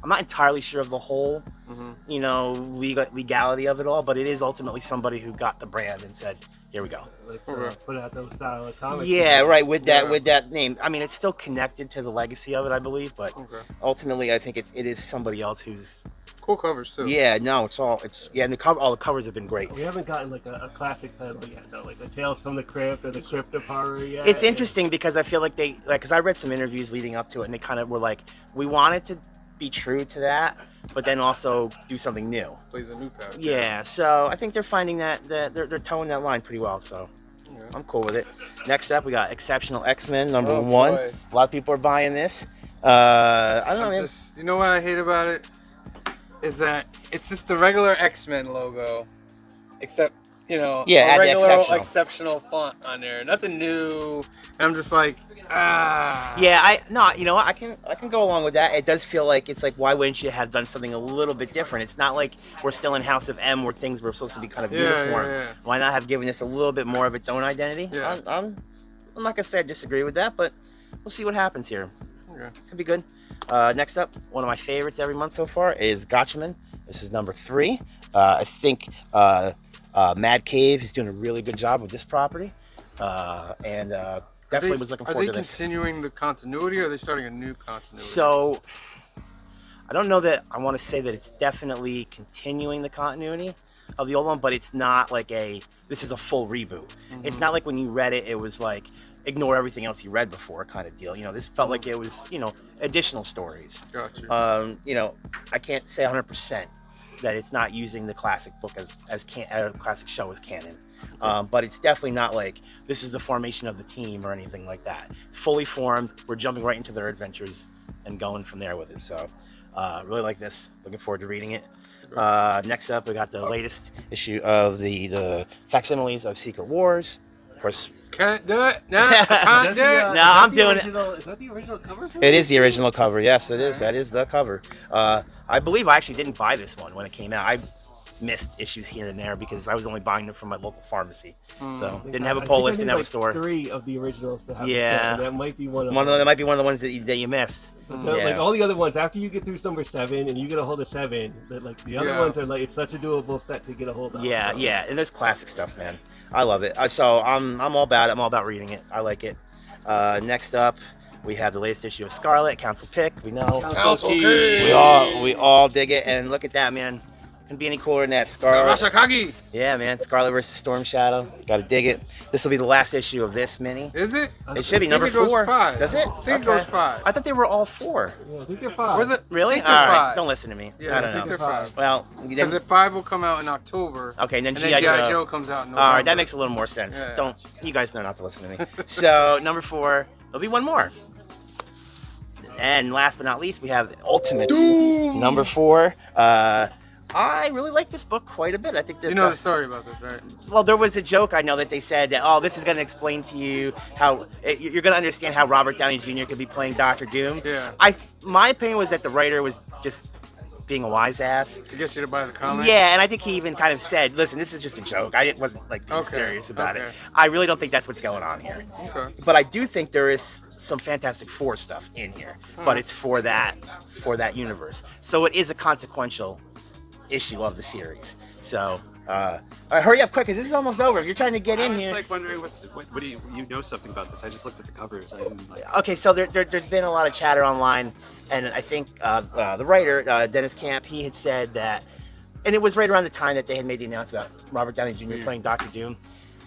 I'm not entirely sure of the whole, legality of it all, but it is ultimately somebody who got the brand and said, "Here we go." Let's put out those style of comics. Yeah, right. With that name, I mean, it's still connected to the legacy of it, I believe, but ultimately, I think it is somebody else who's cool covers too. Yeah, no, and all the covers have been great. We haven't gotten like a classic title yet, though, like the Tales from the Crypt or the Crypt of Horror yet. It's interesting because I feel like because I read some interviews leading up to it, and they kind of were like, we wanted to be true to that, but then also do something new. Plays a new path. Yeah, so I think they're finding that they're towing that line pretty well. So I'm cool with it. Next up, we got Exceptional X-Men #1. boy. A lot of people are buying this. I don't know, man. You know what I hate about it? Is that it's just the regular X-Men logo, except a regular exceptional font on there. Nothing new. And I'm just like, Yeah, you know what? I can go along with that. It does feel like it's like, why wouldn't you have done something a little bit different? It's not like we're still in House of M where things were supposed to be kind of uniform. Yeah. Why not have given this a little bit more of its own identity? Yeah. I'm not gonna say I disagree with that, but we'll see what happens here. Okay. Could be good. Next up, one of my favorites every month so far is Gotchaman. This is number 3. I think Mad Cave is doing a really good job with this property, and definitely was looking forward to this. Are they continuing the continuity, or are they starting a new continuity? So, I don't know that I want to say that it's definitely continuing the continuity of the old one, but it's not like this is a full reboot. It's not like when you read it, it was like, ignore everything else you read before kind of deal. This felt like it was, additional stories. Gotcha. I can't say 100% that it's not using the classic book as classic show as canon. But it's definitely not like this is the formation of the team or anything like that. It's fully formed. We're jumping right into their adventures and going from there with it. So really like this. Looking forward to reading it. Next up, we got the latest issue of the facsimiles of Secret Wars. Of course, can't do it. No, I can't do it. No, I'm doing it. Is that the original cover? It is the original cover. Yes, it is. That is the cover. I believe I actually didn't buy this one when it came out. I missed issues here and there because I was only buying them from my local pharmacy. So didn't have a pull list, didn't have a store. 3 of the originals to have. Yeah, that might be one of them. That might be one of the ones that you missed. Like all the other ones, after you get through number 7 and you get a hold of 7, that like the other ones are like it's such a doable set to get a hold of. Yeah, yeah, and there's classic stuff, man. I love it. So I'm all about it. I'm all about reading it. I like it. Next up, we have the latest issue of Scarlet, Council Pick. We know. Council Pick. We all dig it, and look at that, man. Couldn't be any cooler than that. Scarlet. Tarashikage. Yeah, man. Scarlet versus Storm Shadow. Gotta dig it. This will be the last issue of this mini. Is it? It should be number 4. Goes 5. Does it? I think it goes 5. I thought they were all 4. Yeah, I think they're 5. Really? I think All they're right. 5. Don't listen to me. Yeah, I don't think know. they're 5. Well, because 5 will come out in October. Okay, and then G.I. Joe comes out in November. All right, that makes a little more sense. Yeah. You guys know not to listen to me. So number 4, there'll be one more. And last but not least, we have Ultimate number 4. I really like this book quite a bit. I think that the story about this, right? Well, there was a joke I know that they said that, oh, this is going to explain to you how you're going to understand how Robert Downey Jr. could be playing Dr. Doom. Yeah. My opinion was that the writer was just being a wise ass to get you to buy the comic. Yeah, and I think he even kind of said, "Listen, this is just a joke. I wasn't like being serious about it. I really don't think that's what's going on here." Okay. But I do think there is some Fantastic Four stuff in here, but it's for that universe. So it is a consequential issue of the series. So hurry up quick, because this is almost over. If you're trying to get in here. I was like wondering what do you know something about this? I just looked at the covers. I didn't like. Okay, so there's been a lot of chatter online, and I think the writer Dennis Camp, he had said that, and it was right around the time that they had made the announcement about Robert Downey Jr. playing Dr. Doom,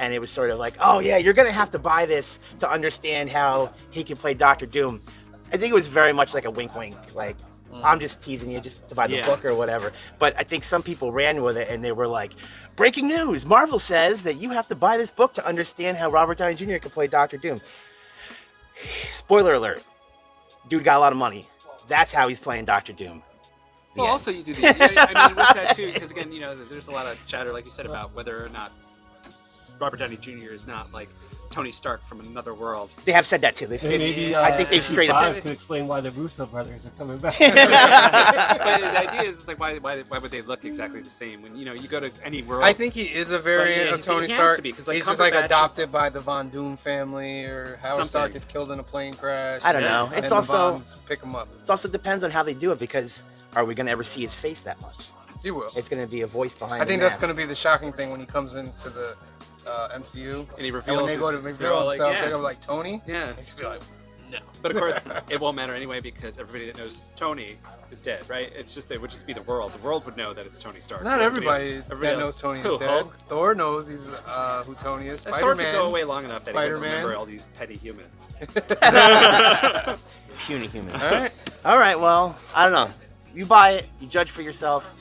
and it was sort of like, oh yeah, you're gonna have to buy this to understand how he can play Dr. Doom. I think it was very much like a wink wink, like I'm just teasing you just to buy the book or whatever. But I think some people ran with it and they were like, breaking news, Marvel says that you have to buy this book to understand how Robert Downey Jr. can play Dr. Doom. Spoiler alert, dude got a lot of money. That's how he's playing Dr. Doom. Well, also you do the. I mean, with that too, because again, there's a lot of chatter, like you said, about whether or not Robert Downey Jr. is not like Tony Stark from another world. They have said that too. I think they've straight up. To explain why the Russo brothers are coming back. But the idea is, it's like, why would they look exactly the same when you go to any world? I think he is a variant of Tony Stark. Because he's just like adopted by the Von Doom family, or Howard Stark is killed in a plane crash. I don't know. It's also pick him up. It also depends on how they do it, because are we going to ever see his face that much? You will. It's going to be a voice behind. I think that's going to be the shocking thing when he comes into the MCU and he reveals. And when they go to reveal himself, they're gonna be like, Tony. Yeah. He's gonna be like, no. But of course, it won't matter anyway, because everybody that knows Tony is dead, right? It would just be the world. The world would know that it's Tony Stark. Not everybody that knows Tony is dead. Hulk? Thor knows he's who Tony is. Thor Spider-Man. could go away long enough that he wouldn't Spider-Man. remember all these petty humans. Puny humans. All right. Well, I don't know. You buy it. You judge for yourself.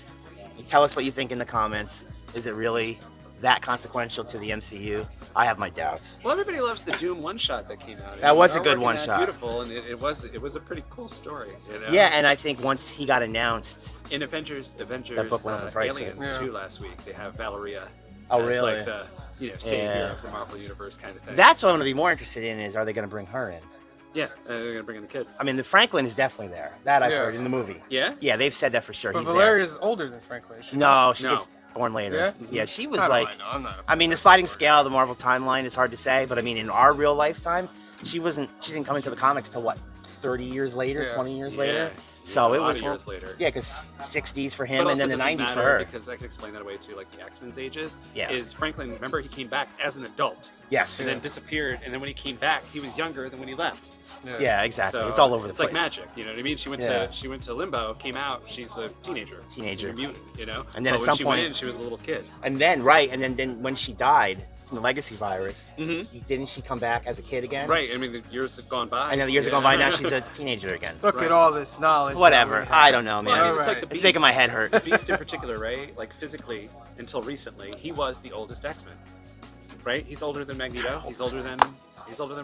You tell us what you think in the comments. Is it really that consequential to the MCU? I have my doubts. Well, everybody loves the Doom one-shot that came out. That was a Our good work in that one-shot. Beautiful, and it was a pretty cool story. Yeah, and I think once he got announced in Avengers that book went on the price Aliens too last week, they have Valeria. Oh, as really? like the savior of the Marvel universe kind of thing. That's what I'm going to be more interested in, is are they going to bring her in? Yeah, they're gonna bring in the kids. I mean, the Franklin is definitely there. That I've heard in the movie. Yeah? Yeah, they've said that for sure. But He's Valeria's older than Franklin. No, she gets born later. Yeah, she was How do like. I know? I'm not I mean, the sliding scale of the Marvel timeline is hard to say, but I mean, in our real lifetime, she didn't come into the comics till what, 30 years later, Yeah. 20 years Yeah. later. Yeah, So a it lot was of years later. Yeah, because 60s for him But and also then the doesn't 90s for matter her. because I could explain that away too, like the X-Men's ages. Yeah. Is Franklin? Remember, he came back as an adult. Yes. And then disappeared, and then when he came back, he was younger than when he left. Yeah, exactly. So It's all over the it's place. like magic, you know what I mean? She went to limbo, came out, she's a teenager. Teenager. A mutant, you know. And then but at when some she point, went in, she was a little kid. And then then when she died from the legacy virus, didn't she come back as a kid again? Right. I mean, the years have gone by. I know the years have gone by. Now she's a teenager again. Look at all this knowledge. Whatever. I don't know, man. Well, I mean, it's like the It's making my head hurt. The Beast in particular, right? Like physically, until recently, he was the oldest X-Men. Right? He's older than Magneto. He's older than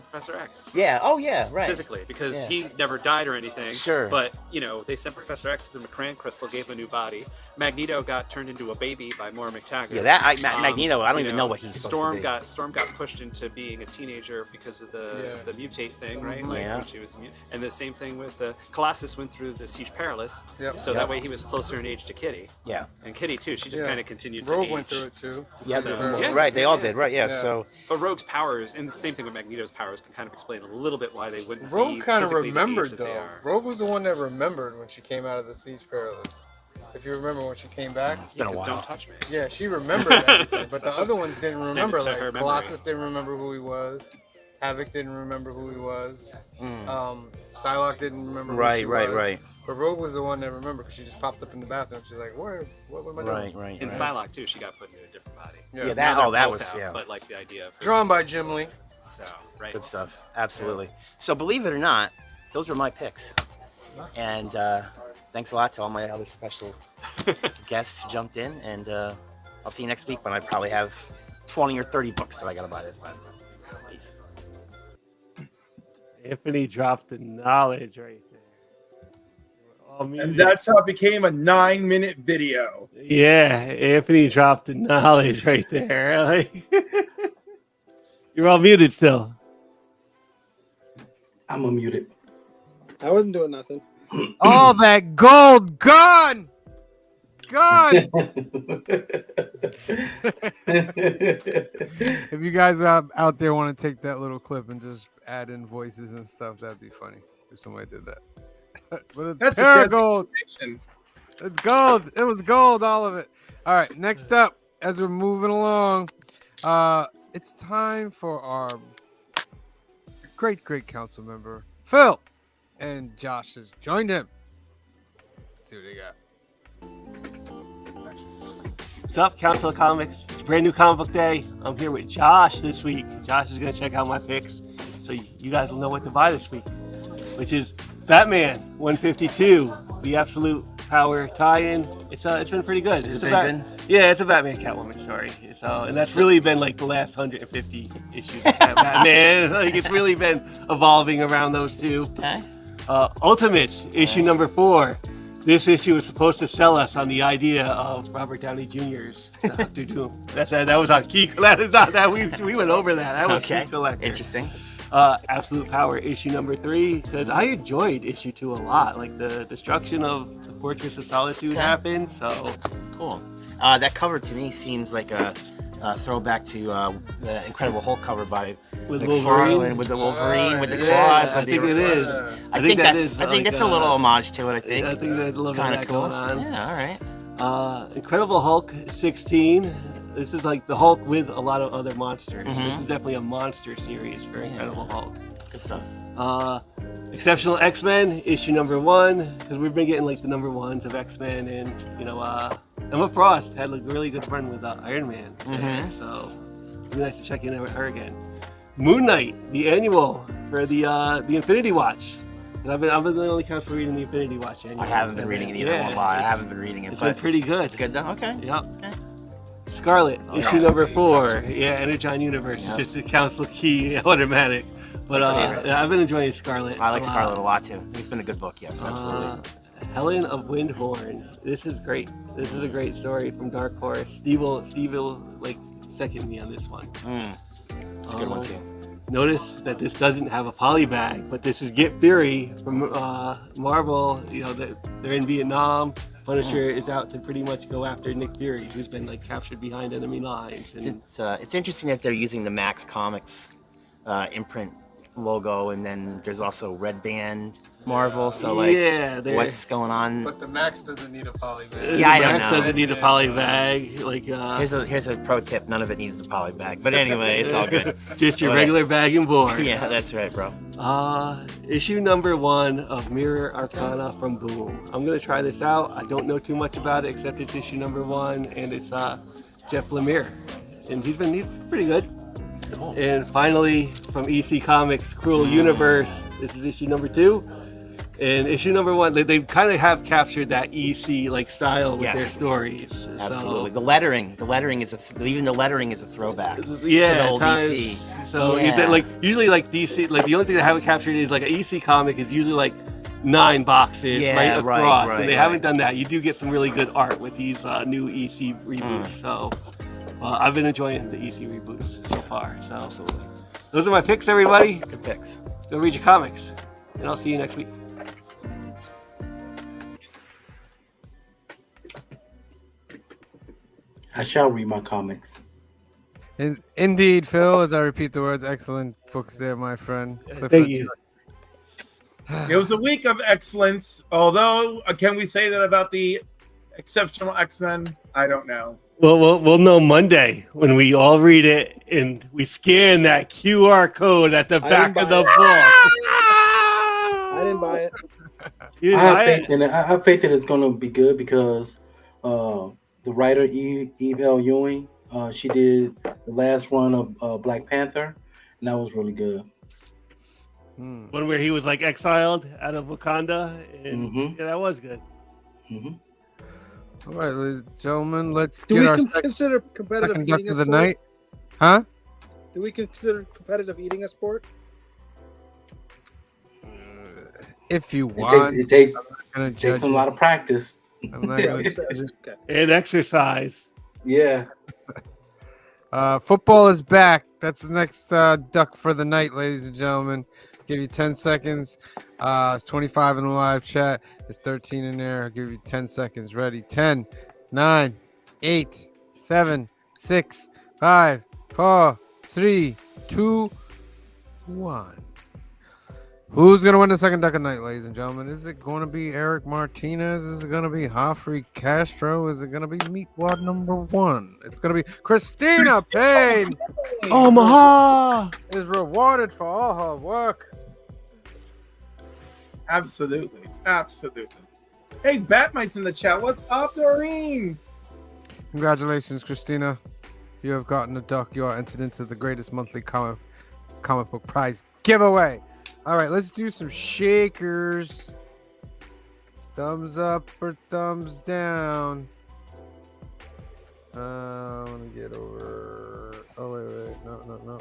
Professor X. Yeah. Oh, yeah. Right. Physically, because Yeah. he never died or anything. Sure. But they sent Professor X to the McCran crystal, gave him a new body. Magneto got turned into a baby by Moira McTaggart. Yeah, Magneto. I don't even know what he's Storm supposed to be. Storm got pushed into being a teenager because of the mutate thing, right? Like, Yeah. when she was and the same thing with Colossus went through the Siege Perilous. Yep. So that way he was closer in age to Kitty. Yeah. And Kitty too. She just Yeah. kind of continued Rogue to age. went through it too. Yeah, right. They all did. Right. Yeah. So. But Rogue's powers, and the same thing with Magneto's powers, can kind of explain a little bit why they wouldn't be Rogue kind of physically the age remembered that they though. are. Rogue was the one that remembered when she came out of the Siege Perilous. If you remember when she came back, It's been a while. Don't touch me. Yeah, she remembered everything, but the other ones didn't Stand remember. to Like her memory. Colossus didn't remember who he was. Havoc didn't remember who he was. Psylocke didn't remember. Who she was. But Rogue was the one that remembered because she just popped up in the bathroom. She's like, "What am I doing?" In Psylocke too, she got put into a different body. Yeah, Now they're both was out, But like the idea of her Drawn by Jim Lee. So right. Good stuff. Absolutely. So believe it or not, those were my picks. And thanks a lot to all my other special guests who jumped in. And I'll see you next week when I probably have 20 or 30 books that I got to buy this time. Peace. Anthony dropped the knowledge right there. And that's how it became a 9-minute video. Yeah, Anthony dropped the knowledge right there. Like, you're all muted still. I'm unmuted. I wasn't doing nothing. All that gold gone. Gone. If you guys out there want to take that little clip and just add in voices and stuff, that'd be funny if somebody did that. But it's That's pure a gold. It's gold. It was gold, all of it. All right, next up, as we're moving along, it's time for our great council member, Phil. And Josh has joined him. Let's see what they got. What's up, Council of Comics? It's brand new comic book day. I'm here with Josh this week. Josh is going to check out my picks so you guys will know what to buy this week, which is Batman 152, the Absolute Power tie-in. It's been pretty good. Has it been good? Yeah, it's a Batman Catwoman story. And that's really been like the last 150 issues of Batman. Like it's really been evolving around those two. Okay. Ultimates, issue number 4. This issue was supposed to sell us on the idea of Robert Downey Jr.'s Dr. Doom. That was on Key. That is not that we went over that. That was Okay. Key Collector. Interesting. Absolute Power issue number 3, because I enjoyed issue 2 a lot. Like the destruction of the Fortress of Solitude happened. So cool. That cover to me seems like a throwback to the Incredible Hulk cover by with McFarlane, Wolverine, with the Wolverine, with the yeah, claws. I think it is. I think that's a little homage to it. I think. I think there's a little bit of that cool. going on. Yeah. All right. Incredible Hulk 16. This is like the Hulk with a lot of other monsters. Mhm. This is definitely a monster series for Incredible Hulk. That's good stuff. Exceptional X-Men issue number 1, because we've been getting like the number 1s of X-Men, and Emma Frost had like a really good run with Iron Man. Mhm. So it'd be nice to check in with her again. Moon Knight, the annual for the Infinity Watch. And I've been the only counselor reading the Infinity Watch annual. I haven't been reading it either. I won't lie. I haven't been reading it. It's But been pretty good. it's good though. Okay. Yep. Okay. Scarlet, Oh, issue yeah. number 4. Yeah, Energon Universe. Yep. Just the council key automatic. But I've been enjoying Scarlet. I like a lot. Scarlet a lot too. It's been a good book. Yes, absolutely. Helen of Windhorn. This is great. This is a great story from Dark Horse. Steve will like second me on this one. It's a good one too. Notice that this doesn't have a poly bag, but this is Get Fury from Marvel. They're in Vietnam. Punisher is out to pretty much go after Nick Fury, who's been like captured behind enemy lines. And It's interesting that they're using the Max Comics imprint logo, and then there's also Red Band Marvel. So like, what's going on? But the Max doesn't need a poly bag. Yeah, I don't Max know. doesn't need a poly bag. Like Here's a pro tip: none of it needs the poly bag. But anyway, it's all good. Just your Whatever. regular bag and board. Yeah, that's right, bro. Issue number 1 of Mirror Arcana from Boom. I'm gonna try this out. I don't know too much about it except it's issue number 1, and it's Jeff Lemire, and he's pretty good. Cool. And finally, from EC Comics, Cruel Universe. This is issue number 2. And issue number 1, they kind of have captured that EC like style with their stories. Absolutely. The lettering is even the lettering is a throwback to Yeah, the old times- DC. So Yeah. like usually like DC, like the only thing they haven't captured is like an EC comic is usually like 9 boxes Yeah, right right, across, right, and they right. haven't done that. You do get some really good art with these new EC reboots. So I've been enjoying the EC reboots so far. So absolutely, those are my picks, everybody. Good picks. Go read your comics, and I'll see you next week. I shall read my comics. Indeed, Phil, as I repeat the words, excellent books there, my friend. Thank you. It was a week of excellence. Although, can we say that about the exceptional X-Men? I don't know. Well, we'll know Monday when we all read it and we scan that QR code at the back of the book. I didn't buy it. You I have buy faith in it. I have faith that it's going to be good because the writer Eve L. Ewing, she did the last run of Black Panther, and that was really good. One where he was like exiled out of Wakanda, and yeah, that was good. All right, ladies and gentlemen, let's Do get we our consider competitive second duck eating of a the sport? night. Huh? Do we consider competitive eating a sport? If you It want. takes I'm not gonna takes judge a lot of practice. I'm not gonna judge it. And exercise. Yeah. Football is back. That's the next duck for the night, ladies and gentlemen. Give you 10 seconds. It's 25 in the live chat. It's 13 in there. I'll give you 10 seconds. Ready? 10, 9, 8, 7, 6, 5, 4, 3, 2, 1. Who's going to win the second duck of the night, ladies and gentlemen? Is it going to be Eric Martinez? Is it going to be Joffrey Castro? Is it going to be Meatwad number 1? It's going to be Christina Payne. Omaha is rewarded for all her work. Absolutely. Hey, Batmite's in the chat. What's up, Doreen? Congratulations, Christina. You have gotten a duck. You are entered into the greatest monthly comic book prize giveaway. All right, let's do some shakers. Thumbs up or thumbs down. Let me get over. Oh, wait. No.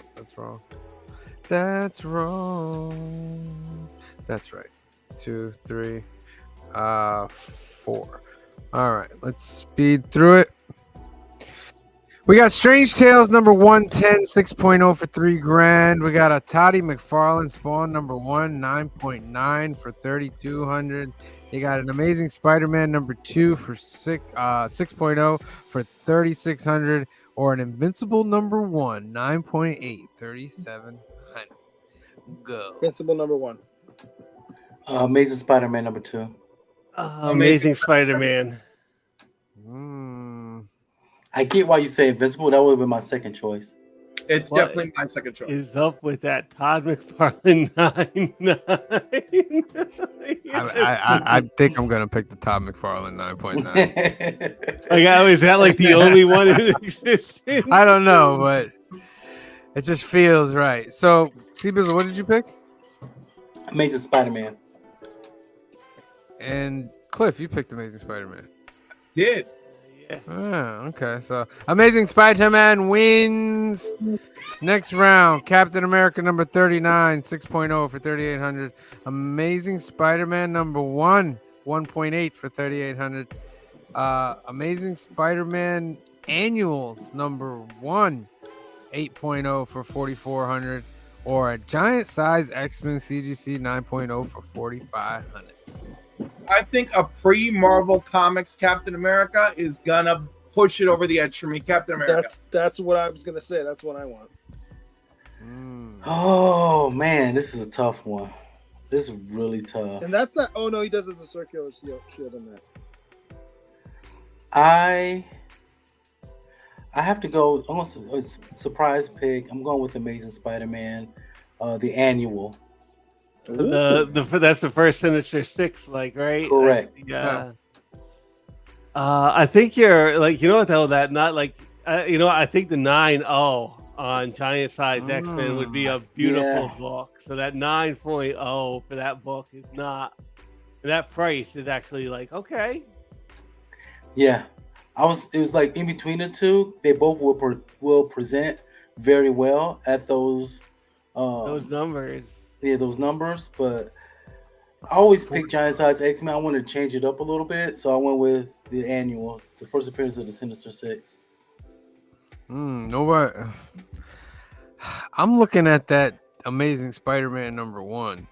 That's wrong. That's right. 2, 3, 4. All right, let's speed through it. We got Strange Tales number 110, 6.0 for $3,000. We got a Toddy McFarlane Spawn number 1, 9.9 for $3,200. You got an Amazing Spider-Man number 2 for 6.0 for $3,600, or an Invincible number 1, 9.8, $3,700. Go. Invincible number 1. Amazing Spider-Man number 2. Amazing Spider-Man. I get why you say Invincible. That would have been my second choice. It's definitely my second choice. Is up with that Todd McFarlane 9.9. I think I'm gonna pick the Todd McFarlane 9.9. Is that like the only one in existence? I don't know, but it just feels right. So, C-Bizzle, what did you pick? Amazing Spider-Man. And Cliff, you picked Amazing Spider-Man. Did. Okay. So, Amazing Spider-Man wins. Next round, Captain America number 39, 6.0 for $3,800. Amazing Spider-Man number 1, 1.8 for $3,800. Amazing Spider-Man Annual number 1, 8.0 for $4,400. Or a giant size X-Men CGC 9.0 for $4,500. I think a pre-Marvel Comics Captain America is gonna push it over the edge for me. Captain America. That's what I was gonna say. That's what I want. Oh man, this is a tough one. This is really tough. And that's not. Oh no, he does have the circular shield on that. I have to go. Almost a surprise pick. I'm going with Amazing Spider-Man, the annual. That's the first Sinister Six, like, right? Correct. Yeah. I think you're like, you know what though, that not like, I think the 9.0 on Giant Size X-Men would be a beautiful book. So that 9.0 for that book is not. That price is actually like okay. Yeah, it was like in between the two. They both will present very well at those numbers. Yeah, those numbers. But I always pick Giant Size X-Men. I want to change it up a little bit, so I went with the annual, the first appearance of the Sinister Six. Nobody. I'm looking at that Amazing Spider-Man #1.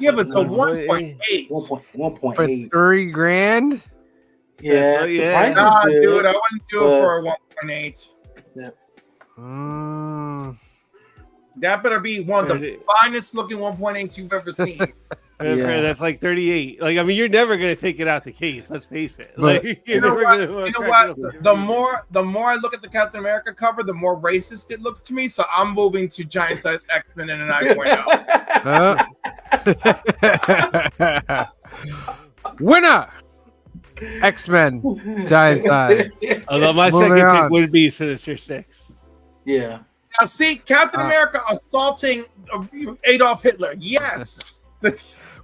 Yeah, but it's a 1.8. 1.8 for $3,000. Yeah, the price is Nah, good, dude, I wouldn't do it for a 1.8. Yeah. That better be one of the finest looking 1.8s you've ever seen. That's like 38. Like, I mean, you're never gonna take it out the case. Let's face it. But- Like, You know what? The more I look at the Captain America cover, the more racist it looks to me. So I'm moving to Giant Size X-Men and a 9.0. Winner! X-Men Giant Size. Although my Moving second on. pick would be Sinister Six. Yeah. Now see, Captain America assaulting Adolf Hitler. Yes.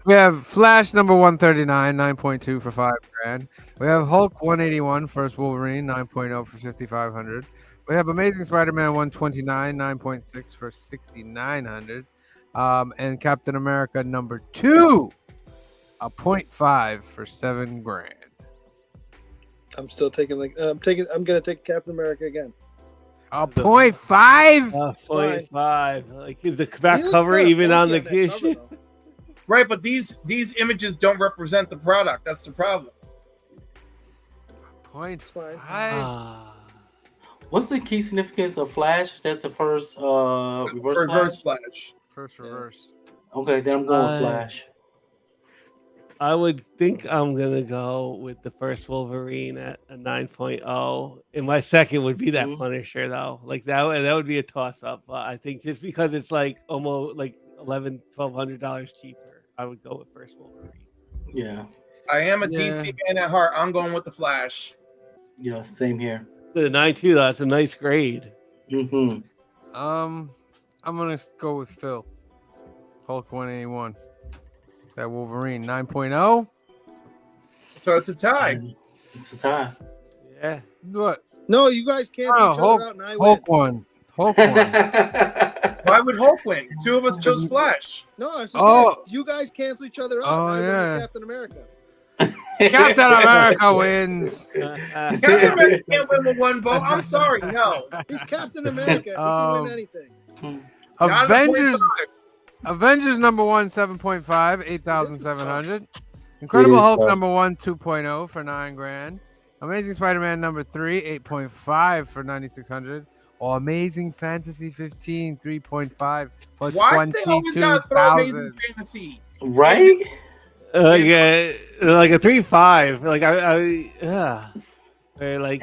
We have Flash #139, 9.2 for $5,000. We have Hulk 181, First Wolverine, 9.0 for $5,500. We have Amazing Spider-Man 129, 9.6 for $6,900. And Captain America #2, a 0.5 for $7,000. I'm still taking I'm gonna take Captain America again. A 0.5? 0.5. Like, is the back He looks cover kinda even on the funky on that case? Right, but these images don't represent the product. That's the problem. 0.5. What's the key significance of Flash? That's the first reverse Flash. First reverse. Okay, then I'm going with Flash. I would think I'm gonna go with the first Wolverine at a 9.0, and my second would be that Punisher though. Like that would be a toss up. But I think just because it's like almost like $1,200 cheaper, I would go with first Wolverine. Yeah. I am a DC fan at heart. I'm going with the Flash. Yeah, same here. The 9.2, that's a nice grade. Mm-hmm. I'm gonna go with Phil. Hulk 181. That Wolverine 9.0. So it's a tie. It's a tie. Yeah. What? No, you guys cancel each Hulk, other out, and I Hulk win. one. Hulk one. Why would Hulk win? Two of us chose Flash. No, I was just Oh. saying, you guys cancel each other out. Oh, and I win yeah. with Captain America. Captain America wins. Captain America can't win with one vote. I'm sorry, no. He's Captain America. He can win anything. Not a Avengers. 0.5. Avengers #1 7.5, 8,700. Incredible It is Hulk tough. #1 2.0 for $9,000. Amazing Spider-Man #3 8.5 for 9,600. Or Amazing Fantasy 15 3.5 for Why do they always gotta throw Amazing 22,000. Fantasy? Right? Like a 3.5. Like or like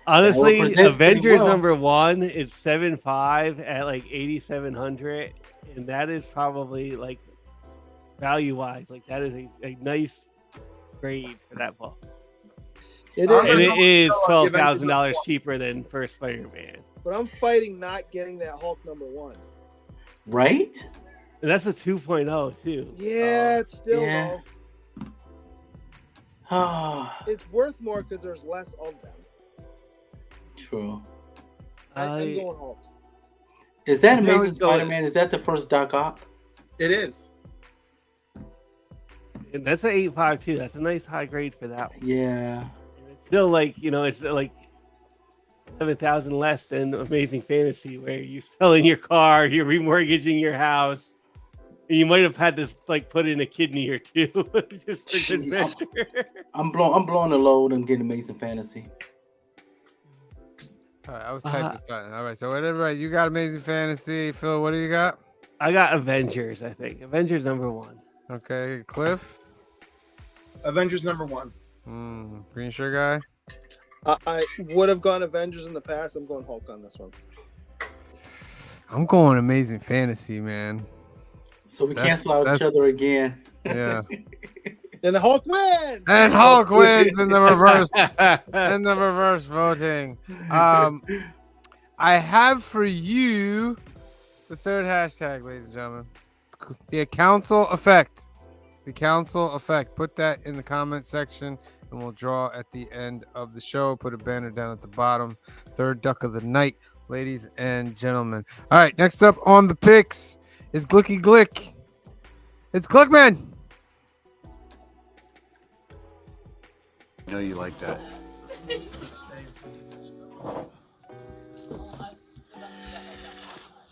honestly, represents pretty Avengers well. #1 is 7.5 at like 8,700, and that is probably like value wise, like that is a nice grade for that book. It And is. it is I'll give $12,000 cheaper than first Spider-Man. But I'm fighting not getting that Hulk #1. Right? And that's a 2.0 too. Yeah, it's still yeah. though. It's worth more because there's less of them. True. I'm going Hulk. Is that I'm going Amazing to go with- Spider-Man? Is that the first Doc Ock? It is. And that's an 8.5 too. That's a nice high grade for that one. Yeah. Still like, it's like 7,000 less than Amazing Fantasy, where you're selling your car, you're remortgaging your house, and you might have had to like put in a kidney or two just for good measure. I'm blowing the load and getting Amazing Fantasy. All right, I was typing something. All right, so whatever. You got Amazing Fantasy. Phil, what do you got? I got Avengers, I think. Avengers #1. Okay, Cliff. Avengers #1. Green shirt guy. I would have gone Avengers in the past. I'm going Hulk on this one. I'm going Amazing Fantasy, man. So we cancel out each other again. Yeah. And the Hulk wins. And Hulk wins in the reverse. In the reverse voting. I have for you the third hashtag, ladies and gentlemen. The council effect. The council effect. Put that in the comment section, and we'll draw at the end of the show. Put a banner down at the bottom. Third duck of the night, ladies and gentlemen. All right, next up on the picks is Glicky Glick. It's Glickman. I know you like that.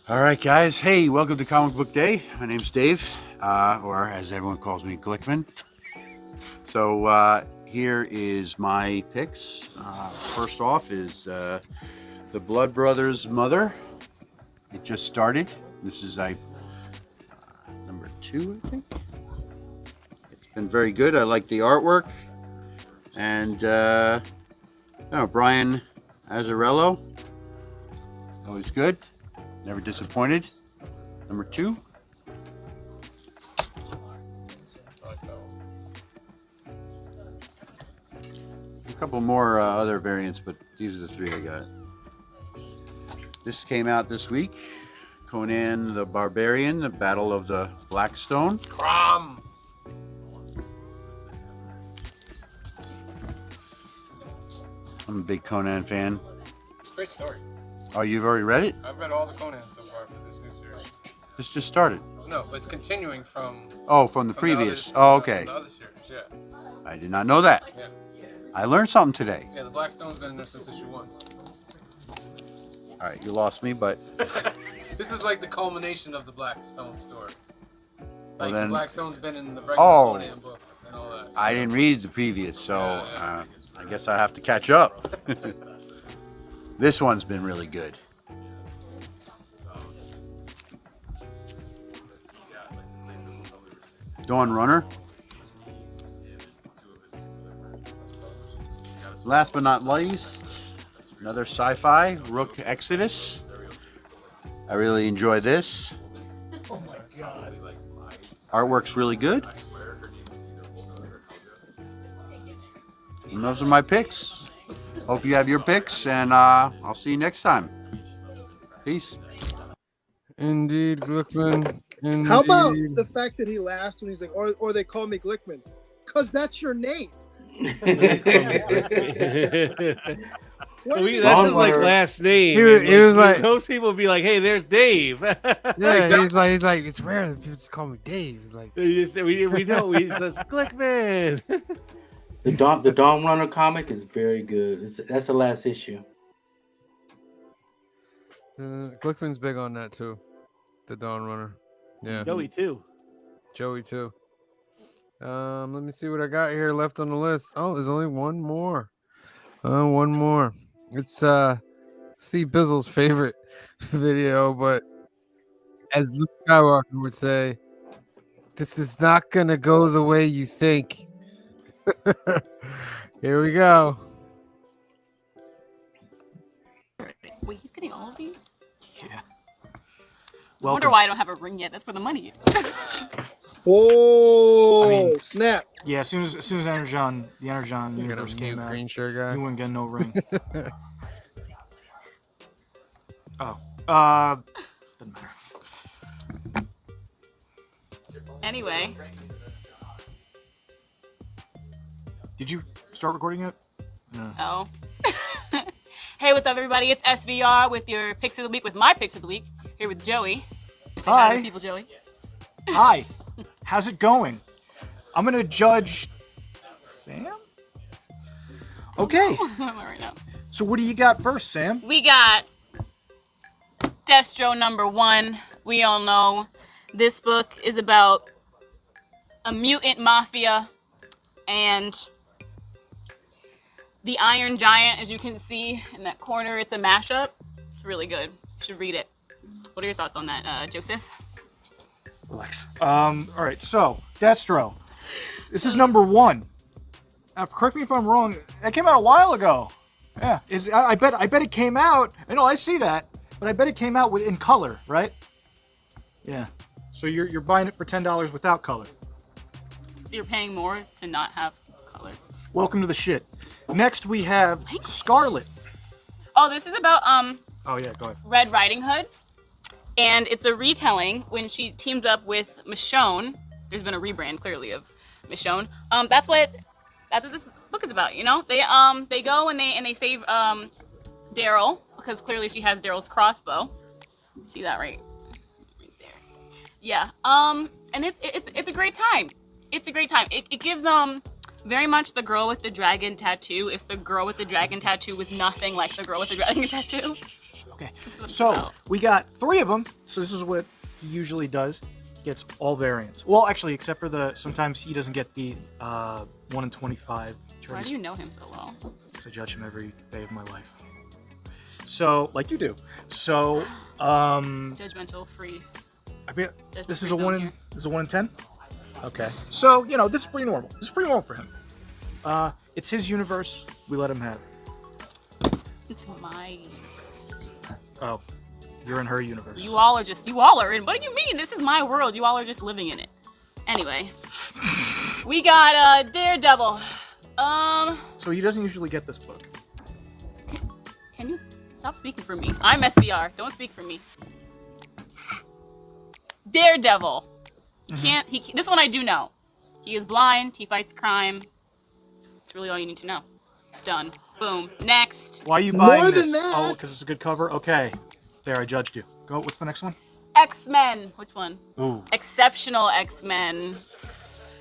All right, guys. Hey, welcome to Comic Book Day. My name's Dave, or as everyone calls me, Glickman. So here is my picks. First off is The Blood Brothers' Mother. It just started. This is number 2, I think. It's been very good. I like the artwork. And Brian Azzarello, always good, never disappointed. Number 2. A couple more other variants, but these are the 3 I got. This came out this week. Conan the Barbarian, The Battle of the Blackstone. Crom. I'm a big Conan fan. It's a great story. Oh, you've already read it? I've read all the Conan so far for this new series. This just started. No, it's continuing from. Oh, from the previous. Okay. From the other series, yeah. I did not know that. Yeah. I learned something today. Yeah, the Blackstone's been in there since issue 1. All right, you lost me, but This is like the culmination of the Blackstone story. Like then- the Blackstone's been in the regular Oh. Conan book and all that. I didn't read the previous, so I guess I have to catch up. This one's been really good. Dawn Runner. Last but not least, another sci-fi, Rook Exodus. I really enjoy this. Oh my god. Artwork's really good. And those are my picks. Hope you have your picks, and I'll see you next time. Peace. Indeed, Glickman. Indeed. How about the fact that he laughed when he's like, or they call me Glickman, because that's your name. That's his like last name. He was like, most people would be like, "Hey, there's Dave." yeah, exactly. he's like, it's rare that people just call me Dave. He's like, we don't. We just Glickman. The Dawn Runner comic is very good. That's the last issue. Glickman's big on that too. The Dawn Runner. Yeah. Joey too. Joey too. Let me see what I got here left on the list. Oh, there's only one more. One more. It's Steve Bizzle's favorite video, but as Luke Skywalker would say, this is not gonna go the way you think. Here we go. Wait, he's getting all of these? Yeah. I wonder why I don't have a ring yet. That's where the money is. Oh, snap. Yeah, as soon as the Energon universe came out, green shirt guy. you wouldn't get no ring. Doesn't matter. Anyway. Did you start recording yet? No. Oh. Hey, what's up, everybody? It's SVR with your picks of the week, with my picks of the week. Here with Joey. Say hi to Hi. the people, Joey. Hi. How's it going? I'm gonna judge Sam. Okay. Right now. So what do you got first, Sam? We got Destro #1. We all know this book is about a mutant mafia and The Iron Giant, as you can see in that corner, it's a mashup. It's really good. You should read it. What are your thoughts on that, Joseph? Relax. All right, so Destro. This is number 1. Now, correct me if I'm wrong. That came out a while ago. Yeah. I bet it came out. I know I see that, but I bet it came out in color, right? Yeah. So you're buying it for $10 without color. So you're paying more to not have color. Welcome to the shit. Next we have Scarlet. Oh, this is about Oh yeah, go ahead. Red Riding Hood, and it's a retelling when she teamed up with Michonne. There's been a rebrand clearly of Michonne. That's what this book is about. You know, they go and they save Daryl because clearly she has Daryl's crossbow. See that right there? Yeah. And it's a great time. It's a great time. It gives very much the girl with the dragon tattoo. If the girl with the dragon tattoo was nothing like the girl with the dragon tattoo. Okay. So we got 3 of them. So this is what he usually does. Gets all variants. Well, actually, except for sometimes he doesn't get the 1 in 25. Why do you know him so well? Because I judge him every day of my life. So, like you do. So, judgmental free. I mean, this is a 1 in 10. Okay. So this is pretty normal. This is pretty normal for him. It's his universe. We let him have it. It's my universe. Oh, you're in her universe. You all are in. What do you mean? This is my world. You all are just living in it. Anyway, we got Daredevil. So he doesn't usually get this book. Can you stop speaking for me? I'm SBR. Don't speak for me. Daredevil. He can't. This one I do know. He is blind. He fights crime. That's really all you need to know. Done. Boom. Next. Why are you buying More this? than that. Oh, because it's a good cover. Okay. There, I judged you. Go. What's the next one? X-Men. Which one? Ooh. Exceptional X-Men.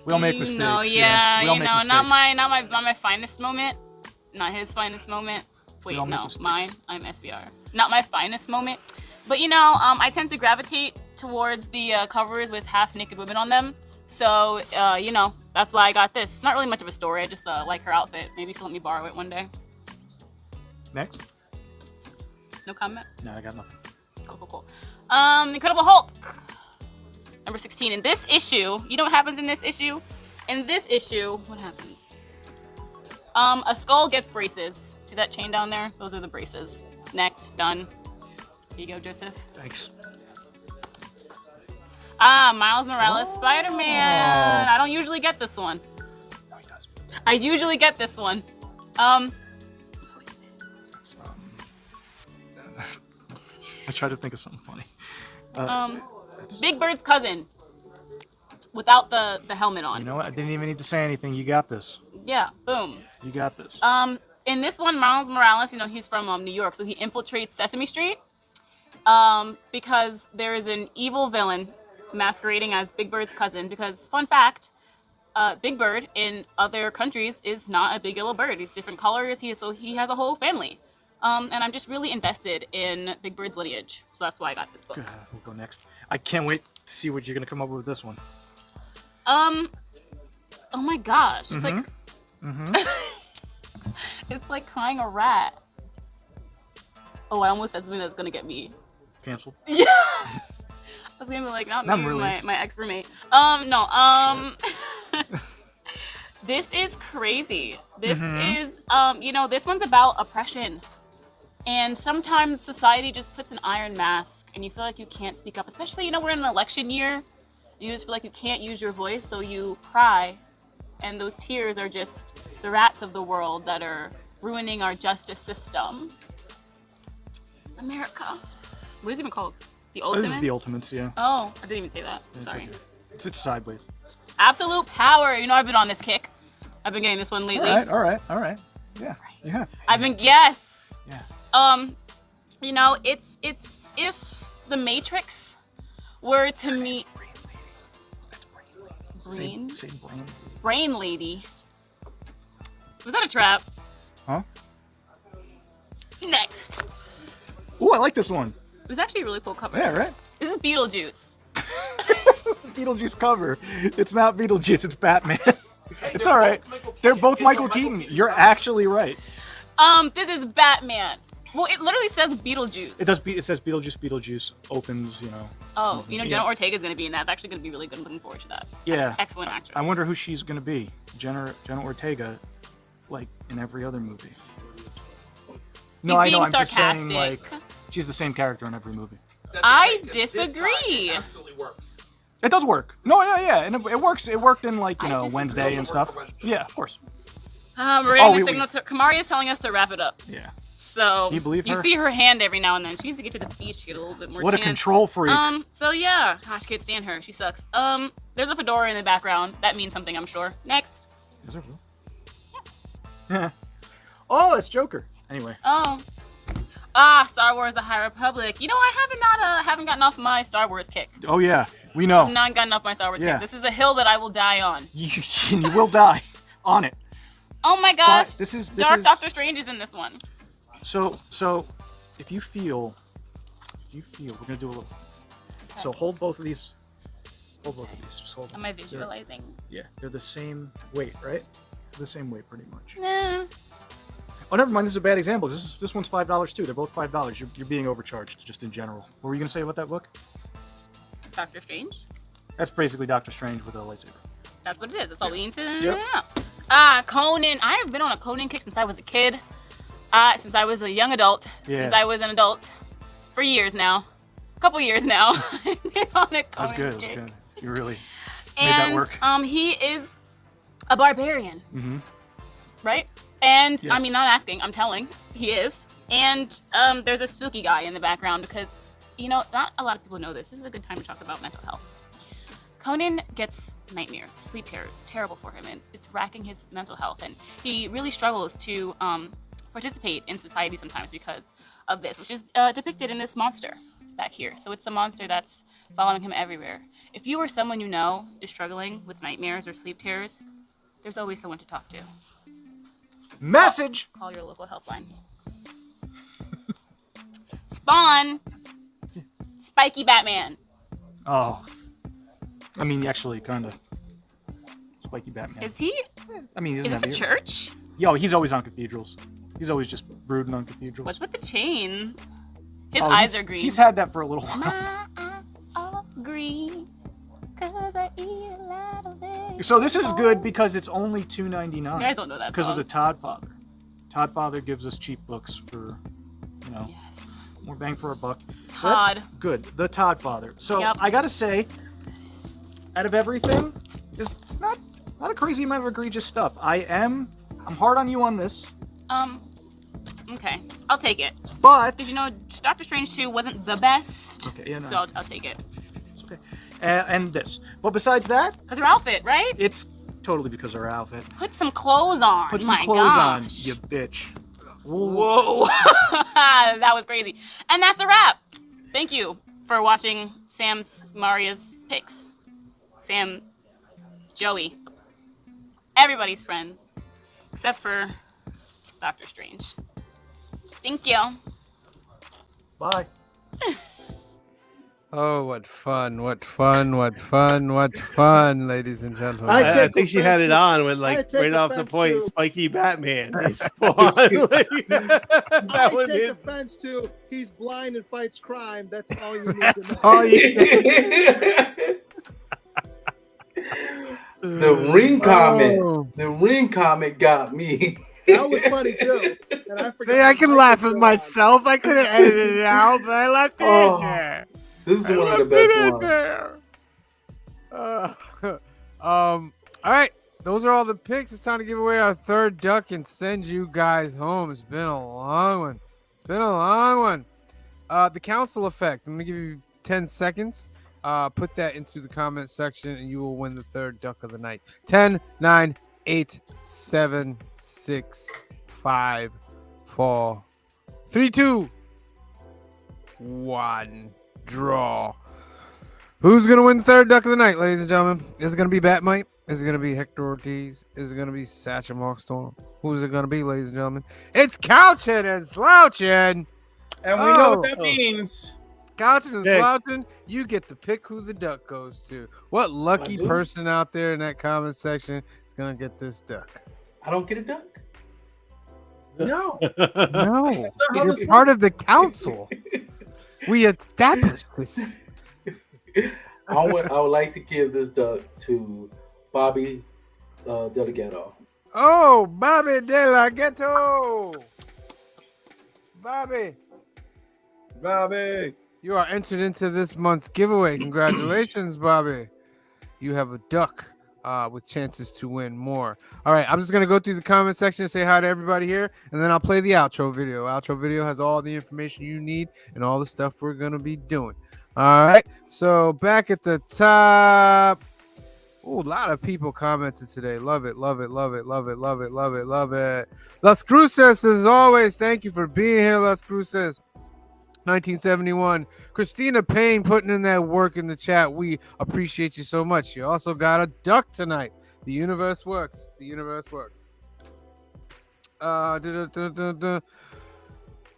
We all make mistakes. No, yeah. We all make mistakes. not my finest moment. Not his finest moment. Wait, all make no, mistakes. mine. I'm SVR. Not my finest moment. But I tend to gravitate towards the covers with half-naked women on them. So, that's why I got this. Not really much of a story. I just like her outfit. Maybe she'll let me borrow it one day. Next. No comment? No, I got nothing. Cool. Incredible Hulk. Number 16. In this issue, you know what happens in this issue? In this issue, what happens? A skull gets braces. See that chain down there? Those are the braces. Next. Done. Here you go, Joseph. Thanks. Miles Morales Spider-Man. I don't usually get this one. No, he does. I usually get this one. I tried to think of something funny. Big Bird's cousin. Without the helmet on. You know what? I didn't even need to say anything. You got this. Yeah, boom. You got this. In this one, Miles Morales, he's from New York, so he infiltrates Sesame Street because there is an evil villain masquerading as Big Bird's cousin. Because, fun fact, Big Bird in other countries is not a big yellow bird. He's different colors, so he has a whole family. And I'm just really invested in Big Bird's lineage, so that's why I got this book. We'll go next. I can't wait to see what you're gonna come up with this one. Oh my gosh, it's like it's like crying a rat. Oh, I almost said something that's gonna get me canceled. Yeah. I was gonna be like, not me, really. my ex-roommate. No. This is crazy. This is, this one's about oppression. And sometimes society just puts an iron mask and you feel like you can't speak up. Especially, we're in an election year. You just feel like you can't use your voice, so you cry. And those tears are just the rats of the world that are ruining our justice system. America. What is it even called? The Ultimate? This is the Ultimates, yeah. Oh, I didn't even say that. It's Sorry. okay. It's sideways. Absolute Power. I've been on this kick. I've been getting this one lately. All right. Yeah. Yeah. Yes. Yeah. It's if the Matrix were to meet Brain Lady. Was that a trap? Huh? Next. Ooh, I like this one. It was actually a really cool cover. Yeah, right? This is Beetlejuice. It's a Beetlejuice cover. It's not Beetlejuice, it's Batman. It's all right. They're both Michael Keaton. You're actually right. This is Batman. Well, it literally says Beetlejuice. It does. It says Beetlejuice. Beetlejuice opens. Oh, Jenna Yeah. Ortega is going to be in that. It's actually going to be really good. I'm looking forward to that. Yeah. Excellent actress. I wonder who she's gonna be. Jenna Ortega, like in every other movie. No, I know. being I'm just saying, sarcastic. like, she's the same character in every movie. I disagree. Absolutely works. It does work. No, yeah, and it works. It worked in like I disagree. Wednesday and stuff. Yeah, of course. We're getting a signal. Kamari is telling us to wrap it up. Yeah. So Can you believe her? see her hand every now and then. She needs to get to the beach to get a little bit more. What a tan. control freak. So yeah, gosh, can't stand her. She sucks. There's a fedora in the background. That means something, I'm sure. Next. Is there real? Oh, it's Joker. Anyway. Oh. Star Wars: The High Republic. You know, I haven't gotten off my Star Wars kick. Oh yeah, we know. I've not gotten off my Star Wars Yeah. kick. This is a hill that I will die on. You will die on it. Oh my gosh. This is Dark Doctor Strange is in this one. So if you feel, we're gonna do a little. So hold both of these. Hold both of these. Just hold them. Am I visualizing? Yeah, they're the same weight, right? The same weight, pretty much. Nah. Oh, never mind. This is a bad example. This one's $5 too. They're both $5. You're being overcharged, just in general. What were you gonna say about that book? Doctor Strange. That's basically Doctor Strange with a lightsaber. That's what it is. That's all we need to Yep. know. Conan. I have been on a Conan kick since I was a kid. Since I was a young adult. Yeah. Since I was an adult. For years now. A couple years now. I've been on a Conan That's good. That's kick. good. You really made that And work. he is a barbarian, Mm-hmm. right? And Yes. I mean, not asking, I'm telling. He is. And there's a spooky guy in the background because, not a lot of people know this. This is a good time to talk about mental health. Conan gets nightmares, sleep terrors, terrible for him, and it's racking his mental health. And he really struggles to participate in society sometimes because of this, which is depicted in this monster back here. So it's a monster that's following him everywhere. If you or someone you know is struggling with nightmares or sleep terrors, there's always someone to talk to. Message! Call your local helpline. Spawn! Spiky Batman. Oh. I mean, actually, kind of. Spiky Batman. Is he? I mean, he Is doesn't this a have church? Yo, he's always on cathedrals. He's always just brooding on cathedrals. What's with the chain? His Oh, eyes he's- are green. He's had that for a little while. My eyes are green, 'cause I eat a lot of it. So this is good because it's only $2.99. You guys don't know that because of song. the Todd Father. Todd Father gives us cheap books for, more bang for our buck. So Todd. that's good. The Todd Father. So Yep. I gotta say, out of everything, there's not a crazy amount of egregious stuff. I'm hard on you on this. Okay, I'll take it. But because Doctor Strange 2 wasn't the best. Okay, yeah, no. So I'll take it. It's okay. And this. But besides that, Because her outfit, right? it's totally because of her outfit. Put some clothes on. Put some My clothes gosh. on, you bitch. Whoa. That was crazy. And that's a wrap. Thank you for watching Sam's Maria's picks. Sam, Joey. Everybody's friends. Except for Doctor Strange. Thank you. Bye. Oh, what fun, what fun, what fun, what fun, ladies and gentlemen. I think she had it on with I like take right off the offense point, to- Spiky Batman. Spawn. That I would take be- offense to he's blind and fights crime. That's all you need to know. all you need. The ring comic. Oh. The ring comic got me. That was funny too. And I forgot See, I can Mike laugh was at on. myself. I could have edited it out, but I left it Oh, in there. This is I one of the left best it in ones. there. All right. Those are all the picks. It's time to give away our third duck and send you guys home. It's been a long one. It's been a long one. The council effect. I'm gonna give you 10 seconds. Put that into the comment section, and you will win the third duck of the night. 10, 9, 8, 7, 6, 5, 4, 3, 2, 1. Draw. Who's gonna win the third duck of the night, ladies and gentlemen? Is it gonna be Batmite? Is it gonna be Hector Ortiz? Is it gonna be Sacha Markstorm? Who's it gonna be, ladies and gentlemen? It's Couching and Slouching. And we know what that means. Couching and Hey. Slouching, you get to pick who the duck goes to. What lucky do? person out there in that comment section is gonna get this duck. I don't get a duck. No. No, That's not how you're this part works. of the council. We established this. I would like to give this duck to Bobby Delgado. Oh, Bobby De La Ghetto. Bobby, you are entered into this month's giveaway. Congratulations, Bobby. You have a duck with chances to win more. All right, I'm just going to go through the comment section and say hi to everybody here, and then I'll play the outro video. Outro video has all the information you need and all the stuff we're going to be doing. All right, so back at the top. Ooh, a lot of people commented today. Love it, love it, love it, love it, love it, love it, love it. Las Cruces, as always, thank you for being here, Las Cruces. 1971. Christina Payne putting in that work in the chat. We appreciate you so much. You also got a duck tonight. The universe works. The universe works.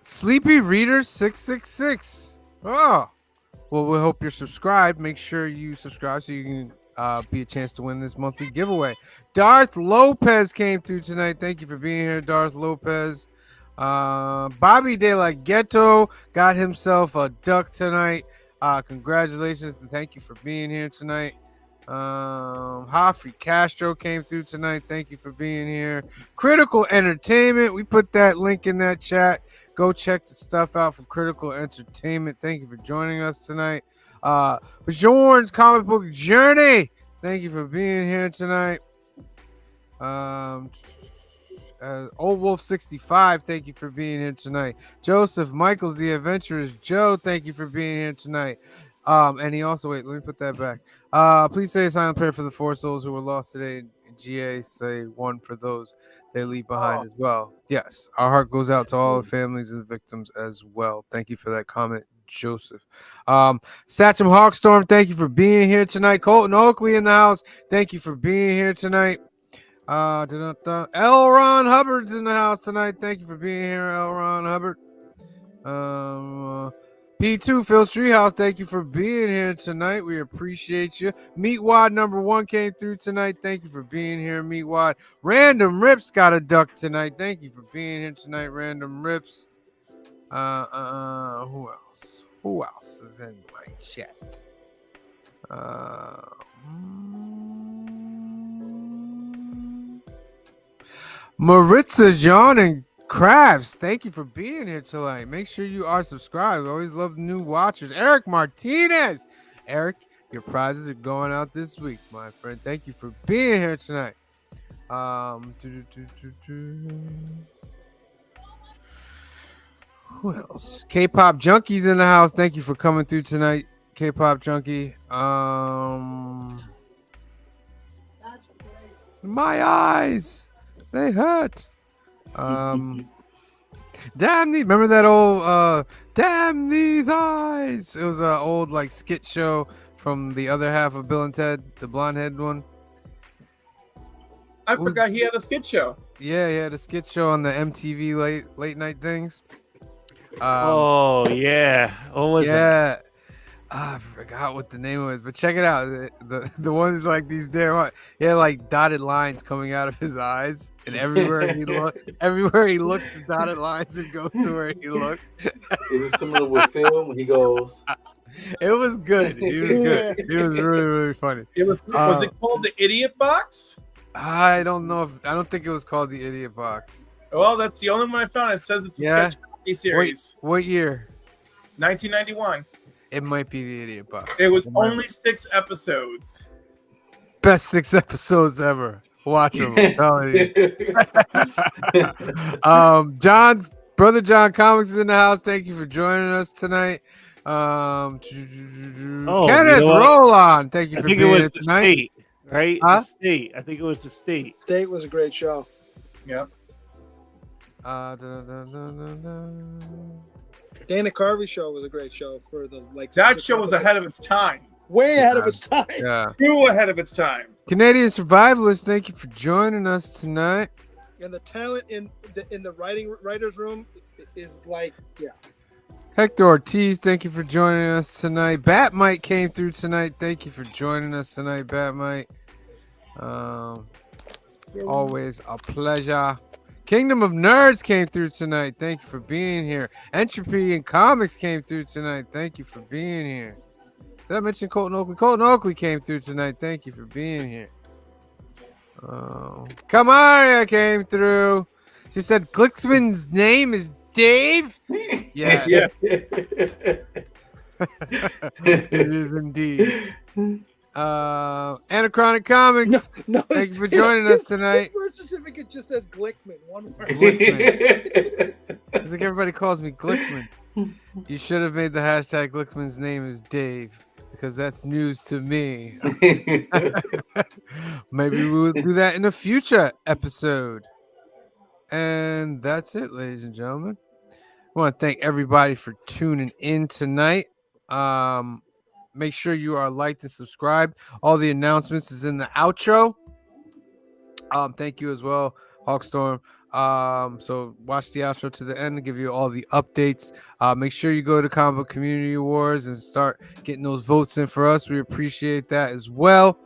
Sleepy Reader 666. Oh, well, we hope you're subscribed. Make sure you subscribe so you can be a chance to win this monthly giveaway. Darth Lopez came through tonight. Thank you for being here, Darth Lopez. Bobby De La Ghetto got himself a duck tonight. Congratulations and thank you for being here tonight. Hofri Castro came through tonight. Thank you for being here. Critical Entertainment, we put that link in that chat. Go check the stuff out from Critical Entertainment. Thank you for joining us tonight. Bjorn's Comic Book Journey, thank you for being here tonight. Old Wolf 65, thank you for being here tonight. Joseph Michaels, the Adventurous Joe, thank you for being here tonight. And he also, wait, let me put that back. Please say a silent prayer for the 4 souls who were lost today. GA, say one for those they leave behind as well. Yes, our heart goes out to all the families of the victims as well. Thank you for that comment, Joseph. Satcham Hawkstorm, thank you for being here tonight. Colton Oakley in the house, thank you for being here tonight. L. Ron Hubbard's in the house tonight. Thank you for being here, L. Ron Hubbard. P2 Phil Streethouse, thank you for being here tonight. We appreciate you. Meatwad number 1 came through tonight. Thank you for being here, Meatwad. Random Rips got a duck tonight. Thank you for being here tonight, Random Rips. Who else? Who else is in my chat? Maritza John and Crabs, thank you for being here tonight. Make sure you are subscribed. We always love new watchers. Eric Martinez. Eric, your prizes are going out this week, my friend. Thank you for being here tonight. Who else? K-Pop Junkies in the house. Thank you for coming through tonight, K-Pop Junkie. My eyes, they hurt. Damn these, remember that old Damn These Eyes? It was an old like skit show from the other half of Bill and Ted, the blonde head one. I forgot he had a skit show. Yeah, he had a skit show on the MTV late night things. Oh yeah. What was it? I forgot what the name was, but check it out. The ones like these damn, he had like dotted lines coming out of his eyes, and everywhere he looked, the dotted lines would go to where he looked. Is it similar with Phil when he goes? It was good. He was good. He was really, really funny. It was it called the Idiot Box? I don't know I don't think it was called the Idiot Box. Well, that's the only one I found. It says it's a sketch comedy series. What year? 1991. It might be the Idiot Box. It was only 6 episodes. Best 6 episodes ever. Watch them. I'm telling you. John's brother John Comics is in the house. Thank you for joining us tonight. Kenneth Roland. Thank you for being here tonight. State, right? The State. I think it was the State. State was a great show. Yep. Dana Carvey show was a great show for the That show was ahead of its time. Way ahead of its time. Yeah. Too ahead of its time. Canadian Survivalist, thank you for joining us tonight. And the talent in the writers room is like, yeah. Hector Ortiz, thank you for joining us tonight. Batmite came through tonight. Thank you for joining us tonight, Batmite. Always a pleasure. Kingdom of Nerds came through tonight. Thank you for being here. Entropy and Comics came through tonight. Thank you for being here. Did I mention Colton Oakley? Colton Oakley came through tonight. Thank you for being here. Kamaria came through. She said Glicksman's name is Dave. Yeah. It is indeed. Anachronic Comics. Thank you for joining us tonight. His birth certificate just says Glickman. One word. Glickman. It's like everybody calls me Glickman. You should have made the hashtag Glickman's name is Dave, because that's news to me. Maybe we'll do that in a future episode. And that's it, ladies and gentlemen. I want to thank everybody for tuning in tonight. Make sure you are liked and subscribed. All the announcements is in the outro. Thank you as well, Hawkstorm. So watch the outro to the end to give you all the updates. Make sure you go to Comic Book Community Awards and start getting those votes in for us. We appreciate that as well.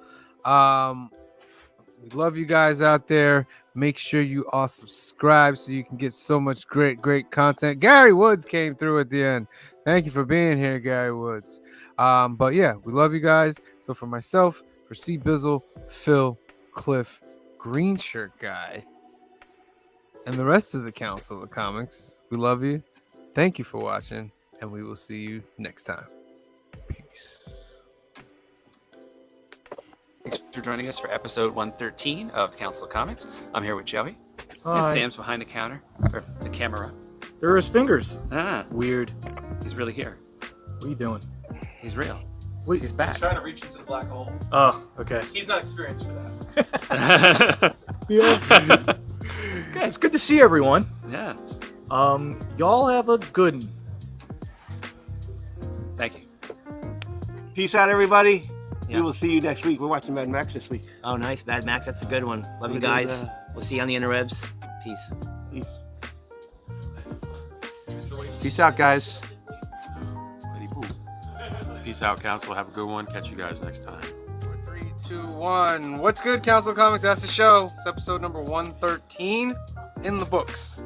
We love you guys out there. Make sure you are subscribed so you can get so much great content. Gary Woods came through at the end. Thank you for being here, Gary Woods. But yeah, we love you guys. So for myself, for C Bizzle, Phil, Cliff, Green Shirt Guy, and the rest of the Council of Comics, we love you. Thank you for watching, and we will see you next time. Peace. Thanks for joining us for episode 113 of Council of Comics. I'm here with Joey. Hi. And Sam's behind the counter, or the camera. There are his fingers. Ah. Weird. He's really here. What are you doing? He's real. Wait, he's back. He's trying to reach into the black hole. Oh, okay. He's not experienced for that. Yeah. Okay, it's good to see everyone. Yeah. Y'all have a good one. Thank you. Peace out, everybody. Yeah. We will see you next week. We're watching Mad Max this week. Oh, nice. Mad Max. That's a good one. Love you We're guys. doing, We'll see you on the interwebs. Peace. Peace out, guys. Peace out, Council. Have a good one. Catch you guys next time. 3, 2, 1. What's good, Council of Comics? That's the show. It's episode number 113 in the books.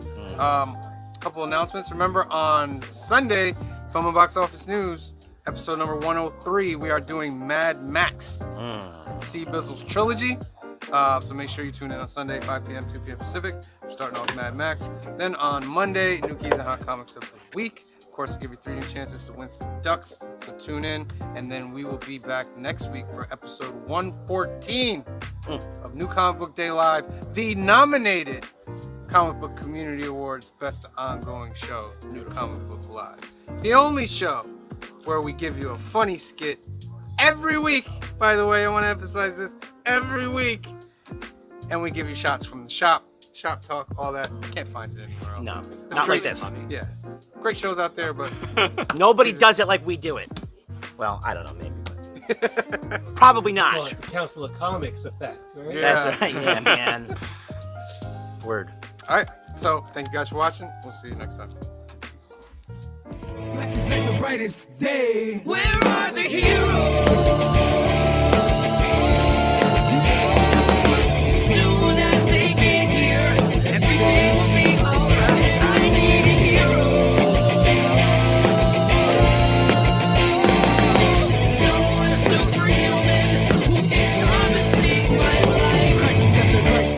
Couple announcements. Remember, on Sunday, Film and Box Office News, episode number 103, we are doing Mad Max, C. Bizzle's trilogy. So make sure you tune in on Sunday, 5 p.m., 2 p.m. Pacific. We're starting off Mad Max. Then on Monday, New Keys and Hot Comics of the Week. Of course, we'll give you 3 new chances to win some ducks. So tune in. And then we will be back next week for episode 114 of New Comic Book Day Live, the nominated Comic Book Community Awards Best Ongoing Show, New Comic Book Live. The only show where we give you a funny skit every week. By the way, I want to emphasize this, every week. And we give you shots from the shop talk, all that. You can't find it anywhere else. No, There's not great- like this. Yeah. Great shows out there, but Nobody does it like we do it. Well, I don't know, maybe. But probably not. Well, the Council of Comics effect, right? That's right. Yeah, man. Word. All right. So thank you guys for watching. We'll see you next time. Black is like the brightest day. Where are the heroes?